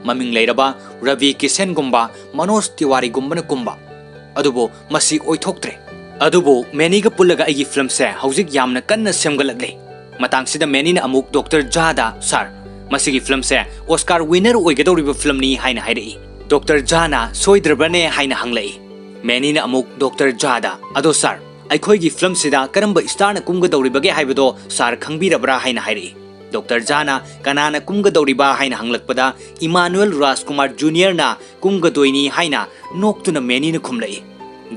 ममिंग लेरबा रवि किशन गुम्बा मनोज तिवारी गुम्बना कुम्बा, अदुबो मसी ओइथोक्त्रे, अदुबो मेनीगा पुल्लगा अगी फिल्म से हौजिक यामना कन्ना सेमगलतले। मतांगसिदा मेनीना अमुक डॉक्टर जादा सर मसिगी फिल्म से ऑस्कार विनर ओइगदौरिबा फिल्म नी हाइना हाइरई डॉक्टर जाना सोइद्रबने हाइना हंगलई मैनी ना अमुक डॉक्टर जादा अदो सर अखोइगी फिल्म सिदा करंब स्टार ना कुमगदौरिबगे हाइबदो सर खंगबिरबरा हाइना हाइरई डॉक्टर जाना कनाना कुमगदौरिबा हाइना हंगलकपदा इमानुएल राजकुमार जूनियर ना कुमगदोइनी हाइना नोक्तुना मैनी ना खुमलई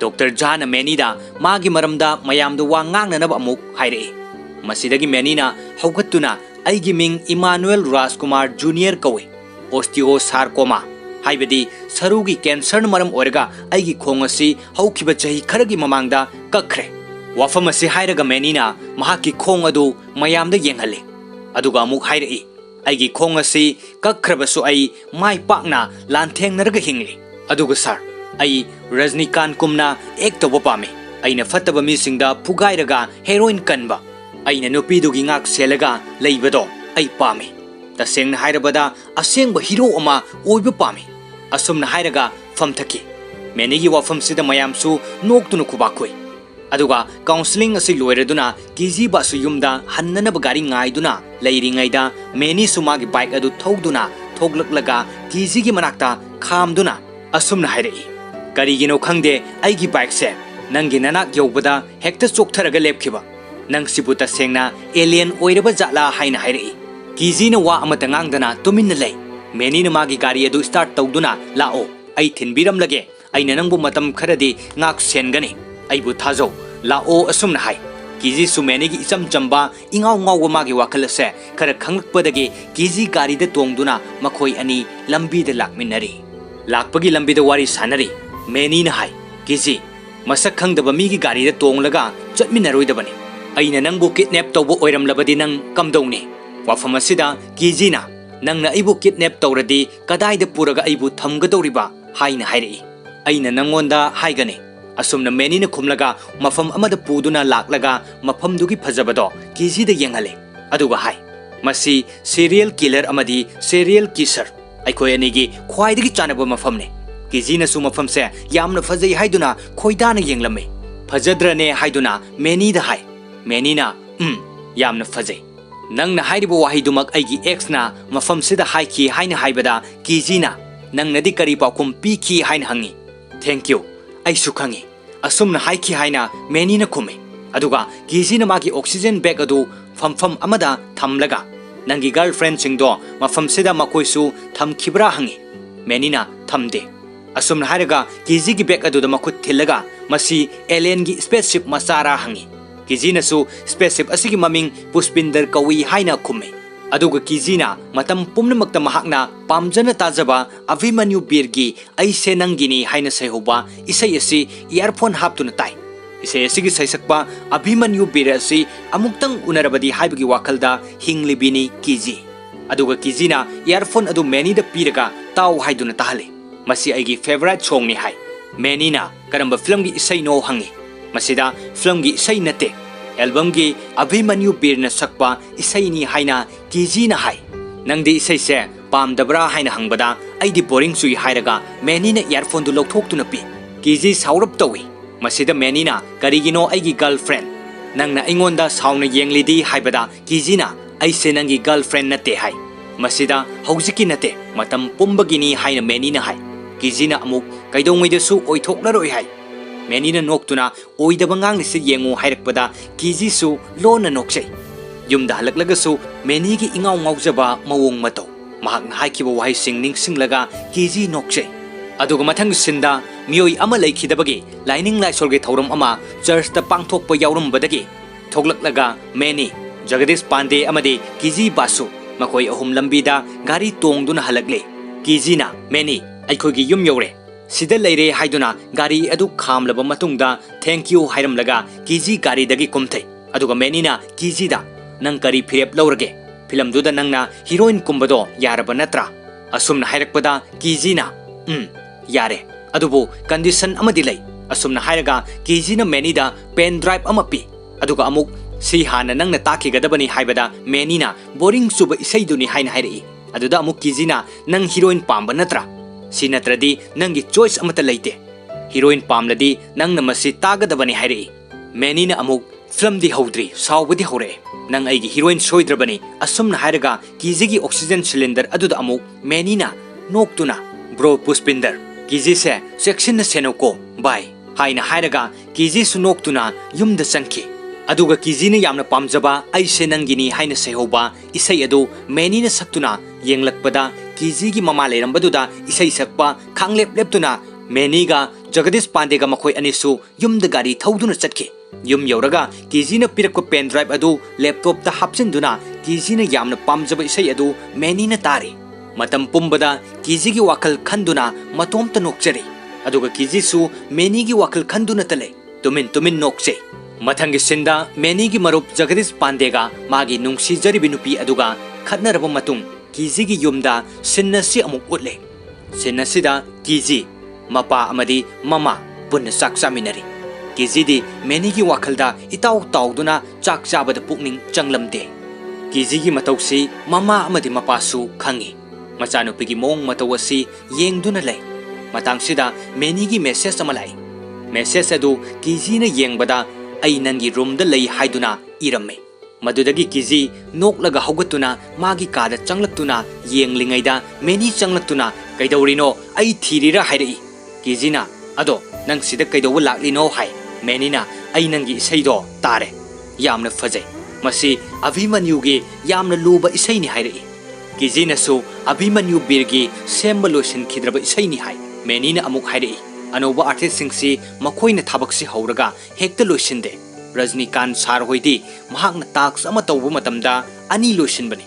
डॉक्टर जाना मैनीदा मागी मरमदा मयामदो वा ngangnanaba अमुक हाइरई मसिदगी मैनीना हौगत्तुना अइगी मिंग इमानुएल राजकुमार जूनियर कवे ओस्टियोसार्कोमा हाइबदी सरुगी कैंसर मरम ओरगा अइगी खोंग असि हौखिबा चही खरगी ममांगदा कखरे वाफम असि हाइरगा मैनीना महाकी खोंग अदु मयामदा येंगहले अदुगा अमुक हाइरई अइगी खोंग असि कखरबसु अइ माइ पाकना लांथेंगनरगा हिंगली अदुगा सर अइ रजनीकांत कुमना एक तोबो पामे अइना फत्तबा मिसिंगदा फुगाइरगा heroin कनबा अइना नुपीदुगी ngak selaga leibado ai pame tasengna hairabada asengba hero ama oiba pame asumna hairaga famthaki menigi wafam sida mayamsu noktunu khubakoi aduga counseling asi loiraduna kiji basu yumda hannana bagari ngaiduna leiringaida meni sumagi bike adu thogduna thoglaklaga kiji gi manakta khamduna asumna hairai karigino khangde aigi bike se nangi nanak yobada hekta choktharaga lepkhiba नंग सिबु तसेंगना alien ओइरबा जाला हाइना हाइरई किजीना वा अमता nganगदना तुमिन लै मेनीना मागी गाड़ी अदु start तौदुना लाओ अइ थिनबिरम लगे अइना नंगबु मतम खरदि ngak सेनगनी अइबु थाजौ लाओ असुमना हाइ किजी सुमेनीगी इचम चंबा इंगाव ngawwa मागी वाखलसे खर खंगलकपदगी किजी गाड़ीदा तोंगदुना मखोय अनि लंबीदा लाकमिनरी लाकपगी लंबीदा वारी सानरी मेनीना हाइ किजी मसक खंगदबा मीगी गाड़ीदा तोंगलगा चटमिनरोइदबनी अइना नंगबु किडनैप तौबो ओइरमलबदी नंग कमदौनी वाफम असिदा किजीना नंगना अइबु किडनैप तौरदी कदाइदा पुरगा अइबु थमगदौरिबा हाइना हाइरई अइना नंगोंदा हाइगनी असुमना मेनीना खुमलगा मफम अमदा पुदुना लाकलगा मफमदुगी फजबदो किजीदा येंगहले अदुगा हाइ मसी सीरियल किलर अमदी सीरियल किसर अइखोय अनिगी ख्वाइदगी चानबा मफमने किजीना सु मफमसे यामना फजै हाइदुना खोइदाना येंगलमे फजद्रने हाइदुना मेनीदा हाइ मैनीना यामना फजै नंगना हाइरिबो वाहिदुमक अइगी एक्सना मफम सिदा हाइखी हाइना हाइबदा किजीना नंगनदी करी पाकुम पीखी हाइना हंगी थैंक यू अइसु खंगी असुमना हाइखी हाइना मैनीना खुमे अदुगा किजीना मागी ऑक्सीजन बैग अदु फमफम अमदा थमलगा नंगी गर्लफ्रेंड सिंगदो मफम सिदा मकोइसु थमखिब्रा हंगी मैनीना थमदे असुमना हाइरगा किजीगी बैग अदुदा मखुत थिलगा मसी एलियन गी स्पेसशिप मसारा हंगी किजीनासु स्पेसशिप असिगी ममिंग पुष्पिंदर कवी हाइना खुमे अदुगा किजीना मतम पुमनमक्ता महाकना पामजना ताजबा अभिमन्यु बीरगी ऐसे नंगिनी हाइना सैहोबा इसै असि इयरफोन हापतुना ताइ इसै असिगी सैसकपा अभिमन्यु बीर असि अमुक्तंग उनरबदी हाइबगी वाखलदा हिंगलिबिनी किजी अदुगा किजीना इयरफोन अदु मैनीदा पीरगा ताउ हाइदुना ताहले मसि आइगी फेवरेट सॉन्ग नि हाइ मैनीना करंबा फिल्म गी इसै नो हंगी मसिदा फिल्म गी इसै नते एल्बम गी अभिमन्यु बीरना सकपा इसैनी हाइना किजीना हाइ नंगदी इसै से पामदबरा हाइना हंगबदा आइदी बोरिंग सुई हाइरगा मैनीना इयरफोन दु लौथोक्तुना पी किजी साउरप तौई मसिदा मैनीना करिगिनो आइगी गर्लफ्रेंड नंगना इंगोंदा साउना येंगलिदी हाइबदा किजीना ऐसे नंगी गर्लफ्रेंड नते हाइ मसिदा हौजिकी नते मतम पुंबगिनी हाइना मैनीना हाइ किजीना अमुक कैदोंगैदसु ओइथोक्लरोइ हाइ मैनीना नोक्तुना ओइदबा nganglisi yengu hairikpada kijisu lona nokjai yumda halaklagasu मैनीगी इंगाव ngawjaba mawong mato mahakna haikiba wahai singning singlaga kiji nokjai aduga mathang sinda mioi ama laikhidabagi lining laisolge thauram ama church ta pangthokpa yaurumbadagi thoklaklaga मैनी Jagdish Pandey amadi kiji basu makoi ahum lambida gari tongduna halakle kijina many aikhogi yum yore सिदा लेरे हाइदुना गाड़ी अदु खामलबा मतुंगदा thank you हाइरमलगा KG गाड़ी दगी कुमथै अदुगा मैनीना किजीदा नंग करी फिरेप लौरगे film दुदा नंगना heroine कुंबदो यारबा नत्रा असुमना हाइरकपदा किजीना यारे अदुबो कंडीशन अमदि लै असुमना हाइरगा किजीना मैनीदा पेन ड्राइव अमा पी अदुगा अमुक सी हाना नंगना ताखिगदबनी हाइबदा मैनीना बोरिंग सुबा इसैदुनी हाइना हाइरई अदुदा अमुक किजीना नंग हीरोइन पाम्बा नत्रा सी नत्रदी नंगी चॉइस अमता लेते हीरोइन पामलदी नंगना मसी तागदबनी हाइरई मैनीना अमुक फिल्म दी हौद्री सावबदी हौरे नंग आइगी हीरोइन सोइद्रबनी असुमना हायरगा कीजी की ऑक्सीजन सिलेंडर अदुदा अमुक मैनीना नोक्तुना ब्रो पुष्पिंदर कीजी से सेक्शन सेनोको बाय हाइना हायरगा कीजी सु नोक्तुना युमदा चंखी अदुगा कीजी ने यामना पामजबा ऐसे नंगिनी हाइना सेहोबा इसै अदु मैनीना सक्तुना येंगलकपदा कीजी की ममा लेरंबदुदा इसै सकपा खांगलेप लेपतुना मैनीगा जगदीश पांडेगा मखोय अनिसु युमदा गाड़ी थौदुना चटके युम यौरगा कीजीना पिरकप पेन ड्राइव अदु लैपटॉप ता हापसिनदुना कीजीना यामना पामजबा इसै अदु मैनीना तारे मतम पुंबदा कीजी की वाखल खंदुना मतोमता नोक्चरी अदुगा कीजीसु मैनी की वाखल खंदुना तले तुमिन तुमिन नोक्चे मथंगी सिंदा मैनी की मरुप जगदीश पांडेगा मागी नुंगसीजरिबि नुपी अदुगा खदनरबा मतुंग कीजी की युमदा सिन्नसी अमुक उतले सिन्नसीदा कीजी मपा अमदी ममा पुन्ना चाक चामिनरी कीजी दी मैनी की वाखलदा इताउ ताउदुना चाक चाबदा पुकनिंग चंगलमदे कीजी की मतौसी ममा अमदी मपासु खंगी मचानुपी की मोंग मतवसी येंगदुना लै मतंगसिदा मैनी की मेसेज अमा लाई मेसेज अदु कीजी ने येंगबदा आई नंगी रूम द लै हाइदुना इरम्मे मदुदगी कीजी नोकलगा हौगतुना मागी कादा चंगलक्तुना येंगलिंगैदा मैनी चंगलक्तुना कैदौरिनो आई थीरिरा हाइरई कीजीना अदो नंग सिदा कैदौव लाक्लिनो हाइ मैनीना आई नंगी इसैदो तारे यामना फजै मसी अभिमन्युगी यामना लुबा इसैनि हाइरई कीजीनसु अभिमन्यु बीरगी सेम्ब लोइसिनखिद्रब इसैनि हाइ मैनीना अमुक हाइरई अनौबा आर्टिस्ट सिंगसी मखोइना थाबकसी हौरगा हेक्ता लोइसिनदे रजनीकांत सार होइदी महाकना टास्क अमा तौबा मतमदा अनि लोइसिनबनी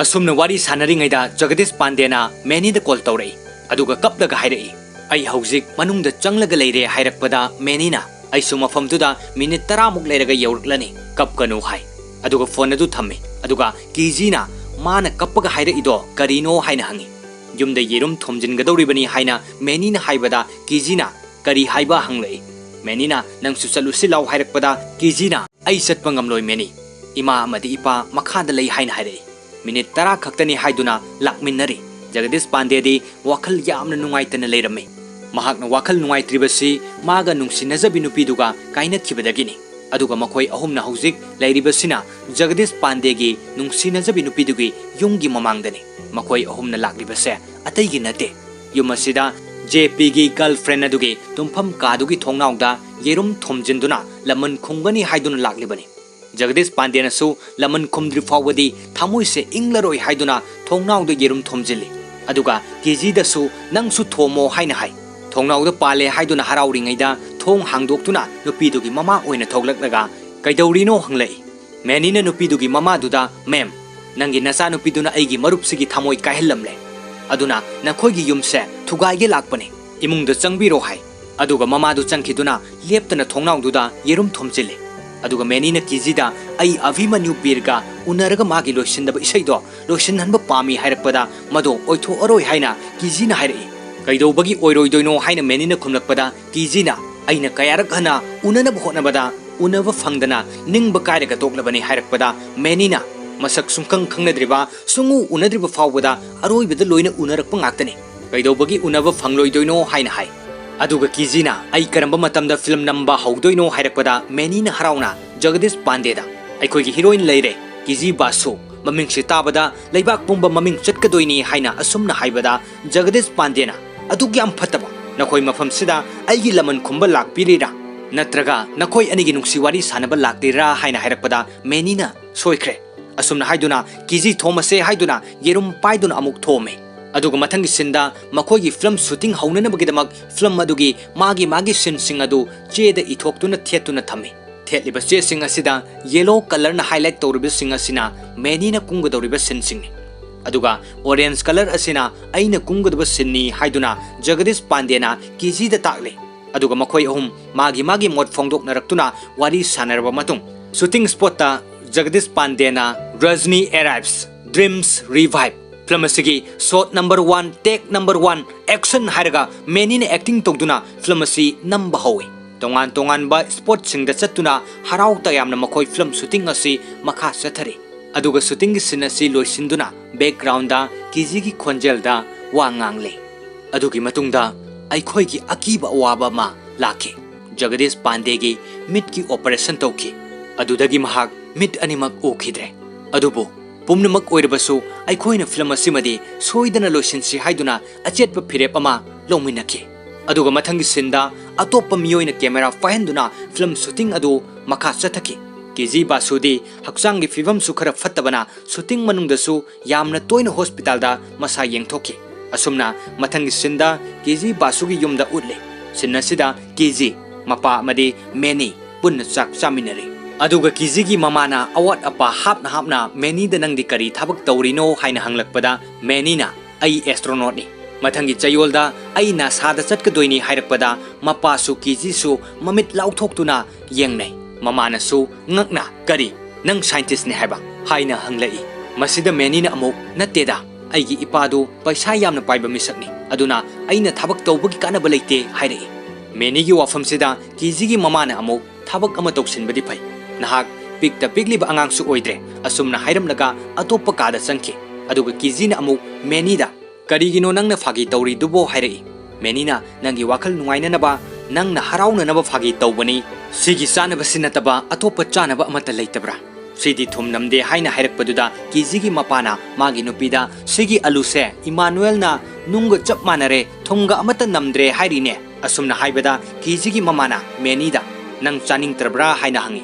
असुमना वारी सानरिङैदा जगदीश पांडेना मैनीदा कॉल तौरई अदुगा कपलगा हाइरई आई हौजिक मनुंगदा चंगलगा लेरे हाइरकपदा मैनीना ऐसु मफमदुदा मिनिट 10 मुक लेरगा यौरक्लनी कपकनु हाइ अदुगा फोन अदु थम्मे अदुगा कीजीना माना कपगा हाइरइदो करीनो हाइना हंगी युमदा येरुम थोमजिनगदौरिबनी हाइना मैनीना हाइबदा कीजीना करी हाइबा हंगलई मैनीना नंगसु चलुसि लाउ हाइरकपदा कीजीना आई चटपा ngamloi मैनी इमा अमदि इपा मखादा लई हाइना हाइरई मिनिट 10 खक्तनी हाइदुना लाकमिनरी जगदीश पांडेदी वाखल यामना नुंगाइतना लेरमे महाकना वाखल नुंगाइत्रिबसी मागा नुंसिनजबि नुपीदुगा काइनथिबदगिनी अदुगा मखोय अहुमना हौजिक लैरिबसिना जगदीश पांडेगी नुंसिनजबि नुपीदुगी युंगी ममांगदनी मखोय अहुमना लाक्लिबसे अतैगी नते युमसिदा जेपी की गर्लफ्रेंड अदुगी तुम्फम कादुगी थोंगनाउदा येरुम थोमजिनदुना लमन खुंगनी हाइदुना लाक्लिबनी जगदीश पांडेनसु लमन खुमद्रि फावदी थामुइसे इंगलरोय हाइदुना थोंगनाउदा येरुम थोमजिली अदुगा कीजीदसु नंगसु थोमो हाइना हाइ थोंगनाउदा पाले हाइदुना हराउरिङैदा थोंग हांगदोक्तुना नुपीदुगी ममा ओइना थोगलक्लगा कैदौरिनो हंगलै मैनीना नुपीदुगी ममादुदा मैम नंगी नचा नुपीदुना ऐगी मरुपसिगी थामोय काइहल्लमले अदुना नखोइगी युमसे थुगाइगे लाक्पने इमुंगदा चंगबिरो हाइ अदुगा ममादु चंखिदुना लेप्तना थोंगनाउदुदा येरुम थोमचिले अदुगा मैनीना कीजीदा आई अभिमन्यु बीरगा उनरगा मागी लोइसिनदब इसैदो लोइसिनहनब पामी हाइरकपदा मदो ओइथो अरोय हाइना कीजीना हाइरई कैदौबगी ओइरोइदोइनो हाइना मैनीना खुमलकपदा कीजीना अइना कयारक हना उननब होनबदा उनब फंगदना निंगब कायरगा तोक्लबनी हाइरकपदा मैनीना मसक सुंखंग खंगनद्रिबा सुंगु उनद्रिबा फावबदा अरोइबदा लोइना उनरकपा ngaktani कैदौबगी उनब फंगलोइदोइनो हाइना हाइ अदुगा कीजीना आई करंबा मतमदा फिल्म नंबा हौदोइनो हाइरकपदा मैनीना हराउना जगदीश पांडेदा अखोइगी हीरोइन लेरे कीजी बासु ममिंगसे ताबदा लैबाक पुंबा ममिंग चटकदोइनी हाइना असुमना हाइबदा जगदीश पांडेना अदुग याम फतबा नखोइ मफमसिदा आइगी लमन खुंबा लाक्पिरिरा नत्रगा नखोइ अनिगी नुंगसी वारी सानबा लाक्तिरा हाइना हाइरकपदा मैनीना सोइख्रे असुमना हाइदुना कीजी थोमसे हाइदुना येरुम पाइदुना अमुक थोमे अदुगा मथंगी सिंदा मखोइगी फिल्म शूटिंग हौननबगिदमक फिल्म अदुगी मागी मागी सिनसिंग अदु चेदा इथोक्तुना थेतुना थम्मे थेतलिबा चेसिंग असिदा येलो कलरना हाइलाइट तौरिबा सिंग असिना मैनीना कुंगदौरिबा सिनसिंगनि अदुगा ऑरेंज कलर असिना अइना कुंगदबा सिननी हाइदुना जगदीश पांडेना कीजीदा ताकले अदुगा मखोइ अहुम मागी मागी मोड फोंगदोकनरक्तुना वारी सानरबा मतुंग शूटिंग स्पॉट जगदीश पांडेना Rajni arrives dreams revive film असिगी shot number 1 take number 1 action हाइरगा मैनीना एक्टिंग तौदुना फिल्म असि नंबा हौई तोंगान तोंगानबा स्पॉट सिंगदा चत्तुना हराउ तयामना मखोइ फिल्म शूटिंग असि मखा चथरे अदुगा शूटिंग सीन असि लोइसिनदुना बैकग्राउंड दा कीजीगी खोंजेलदा वा ngangle अदुगी मतुंगदा अखोइगी अकीबा अवाबा मा लाखे जगदीश पांडेगी मिट की ऑपरेशन तौखी अदुदगी महाक मिट अनिमक उखिद्रे अदुबो पुमनमक ओइरबसु अखोइना फिल्म असिमदि सोइदना लोइसिनसि हाइदुना अचेतप फिरेप अमा लोमिनखि अदुगा मथंगी सिंदा अतोप मियोइना कैमरा फाइहंदुना फिल्म शूटिंग अदु मखा चथखि केजी बासुदी हक्चांगी फिवम सुखर फत्तबना शूटिंग मनुंगदसु यामना तोइना हॉस्पिटलदा मसा येंगथोखि असुमना मथंगी सिंदा केजी बासुगी युमदा उतले सिन्नसिदा केजी मपा अमदि मेनी पुन्न चाक चामिनरे अदुगा केजीगी ममाना अवाट अपा हापना मेनीदा नंगदि करी थबक तौरिनो हाइना हंगलकपदा मेनीना आई एस्ट्रोनॉटनी मथंगी चयोलदा आई नासादा चटकदोइनी हाइरकपदा मपासु केजीसु ममित लाउथोक्तुना येंगनै ममानसु ngakna kari nang scientist ne haiba haina hanglai masida menina amuk nateda aigi ipadu paisa yamna paiba misakni aduna aina thabak tawbagi kana balaite haire meni gi wafam sida kiji gi mamana amuk thabak ama toksin badi pai nahak pikta pikli ba angang su oidre asumna hairam laga atopa kada sangki aduga kiji na amuk menida kari gi no nangna phagi tawri dubo haire menina nangi wakal nuaina na ba nangna harauna na ba phagi tawbani सिगी चानब सिनतबा अतोप चानब अमत लेतब्रा सिदी थुम नमदे हाइना हाइरकपदुदा केजीगी मपाना मागी नुपीदा सिगी अलुसे Emmanuel ना नुंग चप मानरे थुंगा अमत नमद्रे हाइरिने असुमना हाइबदा केजीगी ममाना मेनीदा नंग चानिंग तरब्रा हाइना हंगी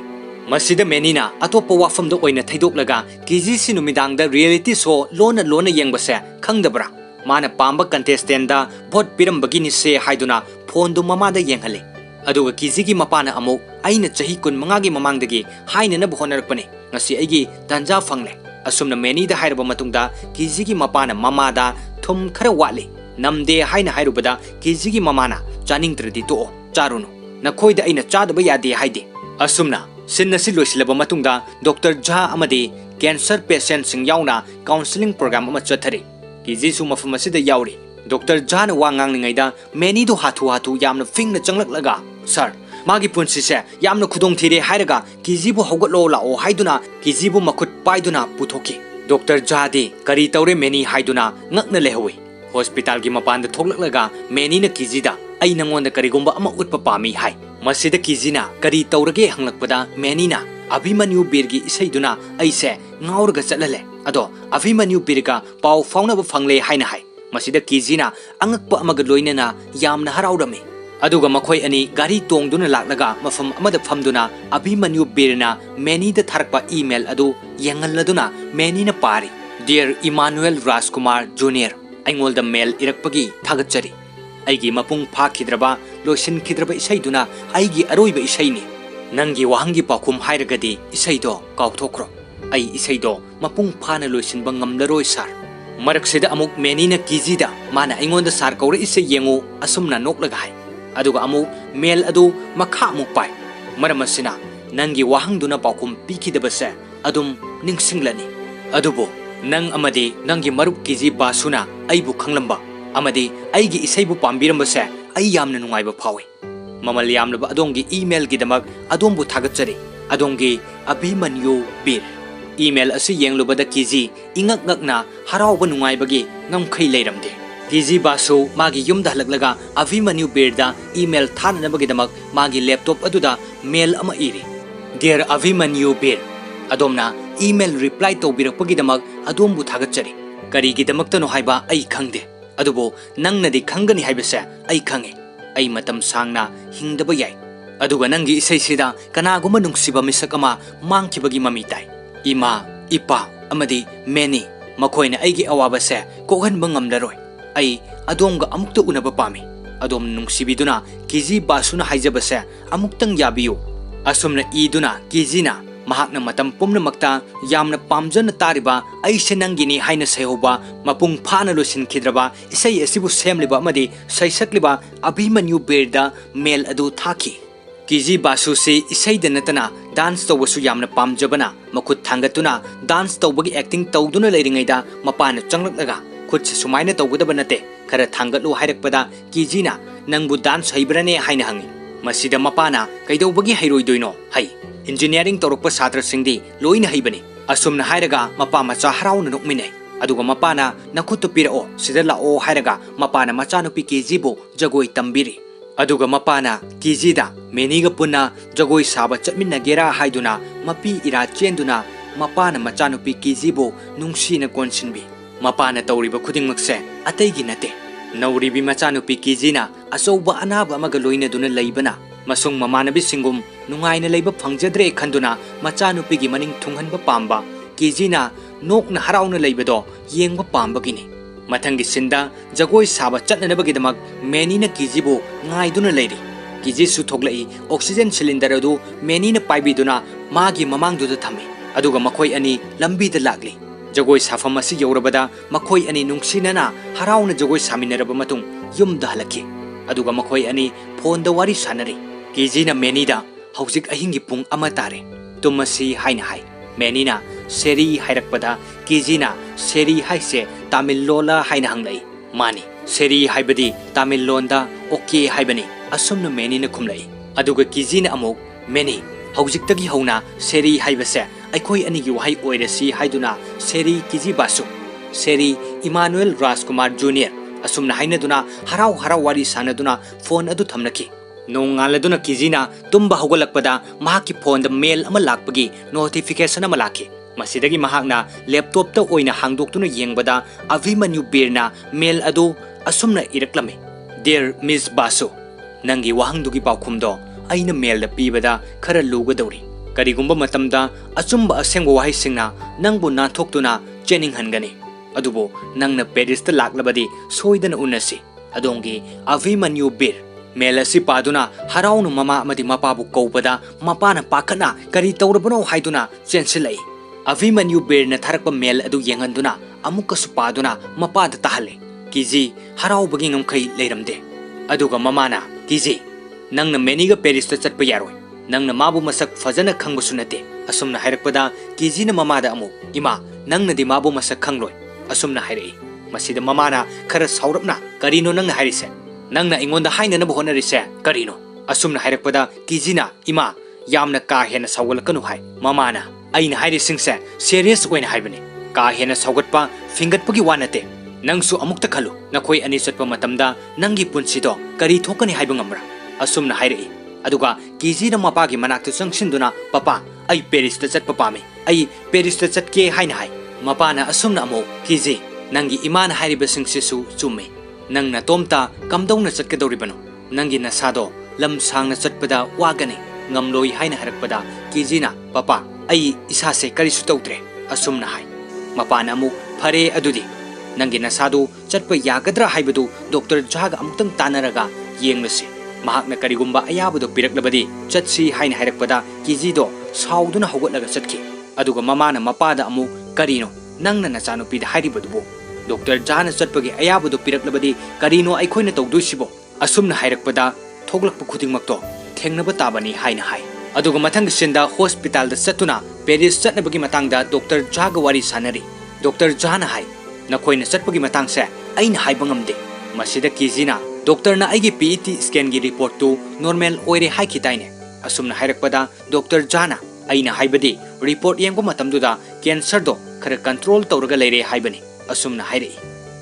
मसिदा मेनीना अतोप वाफम दो ओइना थैदोकलगा KG सि नुमिदांगदा reality show लोना येंगबसे खंगदब्रा माना पांबा कंटेस्टेंटदा vote पिरमबगिनि से हाइदुना phone दु ममादा येंगहले अदुगा किजिगी मपाना अमुक आइना चही कुन मंगागी ममांगदगी हाइना होनरकपने ngasi aigi tanja fangle asumna meni da hairaba matungda kijiगी मपाना ममादा थुम खरा वाले नमदे हाइना हाइरुबदा किजिगी ममाना चानिंगद्रदि तो चारुनु नखोइदा आइना चादबा यादे हाइदे असुमना सिन्नसि लोइसिलबा मतुंगदा डॉक्टर झा अमदे कैंसर पेशेंट सिंग याउना काउंसलिंग प्रोग्राम अमा चथरे किजिसु मफम असिदा याउरी डॉक्टर झान वांगांग निंगैदा मेनी दो हाथु यामना फिंगना चंगलकलगा सर मागी पुंसिसे यामना खुदोंग थिरे हाइरगा किजिबु हौगलो लाओ हाइदुना किजिबु मखुत पाइदुना पुथोकी डॉक्टर झादे करी तौरे मेनी हाइदुना ngakna lehoi hospital gi mapanda thoklaklega मेनी ना किजिदा ai nangonda kariगुम्बा अमा उत्पा पामी हाइ मसिदा किजिना करी तौरगे हंगलकपदा मेनी ना अभिमन्यु बीरगी इसैदुना ऐसे ngaurga चलले अदो अभिमन्यु बीरगा पाउ फाउनब फंगले हाइना हाइ मसिदा किजिना अंगकपा अमग लोइनना यामना हराउरमे अदुगा मखोय अनि गाड़ी तोंगदुना लाक्लगा मफम अमदा फमदुना अभिमन्यु बीरना मेनीदा थारकपा ईमेल अदु यंगलदुना मेनीना पारी dear Emmanuel Rajkumar junior अइंगोलदा mail इरकपगी थागचरी अइगी मपुंग फाखिद्रबा लोइसिनखिद्रबा इसैदुना अइगी अरोइबा इसैनी नंगी वाहंगी पाखुम हाइरगदि इसैदो काउथोक्रो अइ इसैदो मपुंग फाना लोइसिनबा ngamlaroy सार मरकसिदा अमुक मेनीना किजिदा माना अइंगोंदा सार कौरे इसै येंगो असुमना नोकलगा हाइ अदुगा अमु मेल अदु मखा अमुक पाइ मरमसिना नंगी वाहंगदुना पाखुम पिखिदबसे अदुम निंगसिंगलनी अदुबो नंग अमदि नंगी मरुप किजी बासुना अइबु खंगलंबा अमदि अइगी इसैबु पाम्बिरमबसे अइ यामना नुंगाइबा फावे ममल यामलबा अदोंगी ईमेल गिदमक अदोंबु थागचरी अदोंगी अभिमन्यु बीर ईमेल असि येंगलुबदा किजी इंगक ngakna हरावबा नुंगाइबगी ngमखै लेरमदे किजी बासु मागी युमदा हलकलगा अभिमन्यु बीरदा ईमेल थाननबगिदमक मागी लैपटॉप अदुदा मेल अमा इरी डियर अभिमन्यु बीर अदोमना ईमेल रिप्लाई तौबिरकपगिदमक अदोमबु थागचरी करिगिदमक्तनो हाइबा अइ खंगदे अदुबो नंगनदि खंगनी हाइबसे अइ खंगे अइ मतम सांगना हिंगदबा याय अदुगा नंगी इसैसिदा कनागुमा नुंगसिबा मिसक अमा मांगखिबगी ममी ताइ इमा इपा अमदि मेनी मखोइना अइगी अवाबसे कोहनबा ngamlaroy अइ अदोमगा अमुक्ता उनबा पामी अदोम नुंगसिबिदुना किजी बासुना हाइजबसे अमुक्तंग याबियो असुमना ईदुना किजीना महाकना मतम पुमनमक्ता यामना पामजन तारिबा अइसे नंगिनी हाइना सैहोबा मपुंग फाना लोसिनखिद्रबा इसै एसिबु सेमलिबा अमदि सैसकलिबा अभिमन्यु बीरदा मेल अदु थाखि किजी बासु से इसैदा नतना डांस तौबसु यामना पामजबना मखुत थांगतुना डांस तौबगी एक्टिंग तौदुना लेरिङैदा मपाना चंगलकलगा खुद सुमाइना तौगदबा नते खरा थांगतलु हाइरकपदा किजीना नंगबु डांस हैब्रने हाइना हंगी मसिदा मपाना कैदौबगी हैरोइदोइनो हाइ इंजीनियरिंग तौरकपा छात्र सिंगदी लोइना हैबनी असुमना हाइरगा मपा मचा हराउना नुकमिनै अदुगा मपाना नखुत्तु पिरओ सिदा लाओ हाइरगा मपाना मचानुपि किजीबु जगोइ तंबिरी अदुगा मपाना कीजीदा मेनीगा पुन्ना जगोई साबा चटमिन्नगेरा हाइदुना मपी इरा चेंदुना मपाना मचानुपी कीजीबो नुंगसीना कोनसिनबी मपाना तौरिबा खुदिंगमक्से अतैगी नते नौरिबी मचानुपी कीजीना अचौबा अनाबा अमगा लोइनदुना लैबना मसुंग ममानबी सिंगुम नुंगाइना लैबा फंगजद्रे खंदुना मचानुपीगी मनिंग थुंगहनबा पाम्बा कीजीना नोकना हराउना लैबदो येंगबा पाम्बगिनी मथंगी सिंदा जगोई साबा चटनबगिदमक मेनीना कीजीबो ngaiduna leiri kiji su thoglai oxygen cylinder adu menina paibiduna magi mamangduda thami aduga makhoi ani lambi da lagli jagoi safam asi yorabada makhoi ani nungsinana harauna jagoi saminaraba matung yum da halaki aduga makhoi ani phone da wari sanari kiji na menida haujik ahingi pung ama tare tumasi haina hai menina seri hairakpada kiji na seri haise tamil lola haina hanglai mani seri haibadi tamil londa okay haibani asumna meni na khumlai aduga kijina amuk meni haujiktagi hauna seri haibase aikoi anigi wahai oirasi haiduna seri kiji basu seri Emmanuel Rajkumar Junior asumna hainaduna harau harau wari sanaduna phone adu thamnaki nongaladuna kijina tumba hogolakpada mahaki phone da mail ama lakpagi notification ama lakhi masidagi mahakna laptop ta oina hangdoktuna yengbada Avimanyu Birna mail adu asumna iraklame Dear Miss Basu nangi wahangdugi paukhumdo aina mail da pibada khara lugadori karigumba matamda achumba asengwa wahai singna nangbu nanthokduna chening hangani adubo nangna Paris ta laklabadi soidana unasi adongi Avimanyu Bir mail asi paduna haraunu mama amadi mapabu koubada mapana pakhana kari tawrabano haiduna chensilai Avimanyu Bir na tharakpa mail adu yenganduna amukasu paduna mapada tahale kiji harau bagi ngamkai leiramde aduga mamana kiji nangna meniga Paris ta chatpa yaroi nangna mabu masak fajana khangbasu nate asumna hairakpada kiji na mamada amu ima nangna di mabu masak khangloi asumna hairei masida mamana khara saurapna karino nangna hairise nangna ingonda haina na bohona rise karino asumna hairakpada kiji na ima yamna ka hena sawgalakanu hai mamana aina hairi singse serious oina haibani ka hena sawgatpa fingatpagi wanate nangsu amukta khalu nakhoi ani chatpa matamda nangi punsido kari thokani haiba ngamra asumna hairei aduga kiji na mapagi manakta changsinduna papa ai Paris ta chatpa pame ai Paris ta chatke haina hai mapana asumna amo kiji nangi imana hairiba singse su chumme nangna tomta kamdongna chatkadoribano nangi nasado lam sangna chatpada wagane ngamloi haina harakpada kiji na papa ai isase kari su tawtre asumna hai mapana amu phare adudi nangi nasadu chatpa yagadra haibadu Dr. Jaga amutang tanaraga yenglasi mahakna karigumba ayabado piraklabadi chatsi haina hairakpada kijido sauduna hogotlaga chatki aduga mamana mapada amu karino nangna nachanupi da hairibadubo Dr. Jana chatpagi ayabado piraklabadi karino aikhoina tawdusibo asumna hairakpada thoglakpa khudingmakto thengnaba tabani haina hai aduga mathang sinda hospital da chatuna Paris chatnabagi matangda Dr. Jaga wari sanari Dr. Jana hai nakoina chatpagi matang se aina haiba ngamde masida kijina doctor na aigi PET scan gi report tu normal oire hai khitaine asumna hairakpada Dr. Jana aina haibadi report yengba matamduda cancer do khara control tawraga leire haibani asumna hairei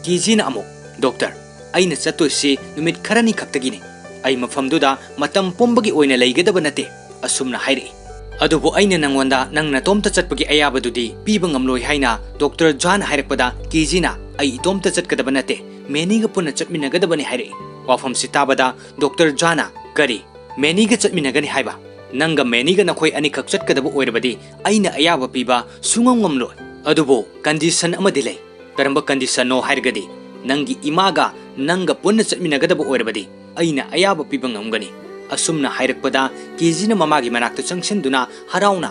kijina amuk doctor aina chatoisi numit kharani khaktagini ai mafamduda matam pombagi oina leigadaba nate asumna hairei adubo aina nangonda nangna tomta chatpagi ayabadudi piba ngamloi haina Dr. Jana hairakpada kijina ai tomta chatkadaba nate meniga punna chatminagadabani hairei wafam sitabada Dr. Jana kari meniga chatminagani haiba nanga meniga nakhoi ani khak chatkadaba oirabadi aina ayaba piba sungam ngamloi adubo condition amadi lei karamba condition no hairgadi nangi imaga nanga punna chatminagadaba oirabadi aina ayaba piba ngamgani asumna hairakpada kijina mamagi manakta changsinduna harauna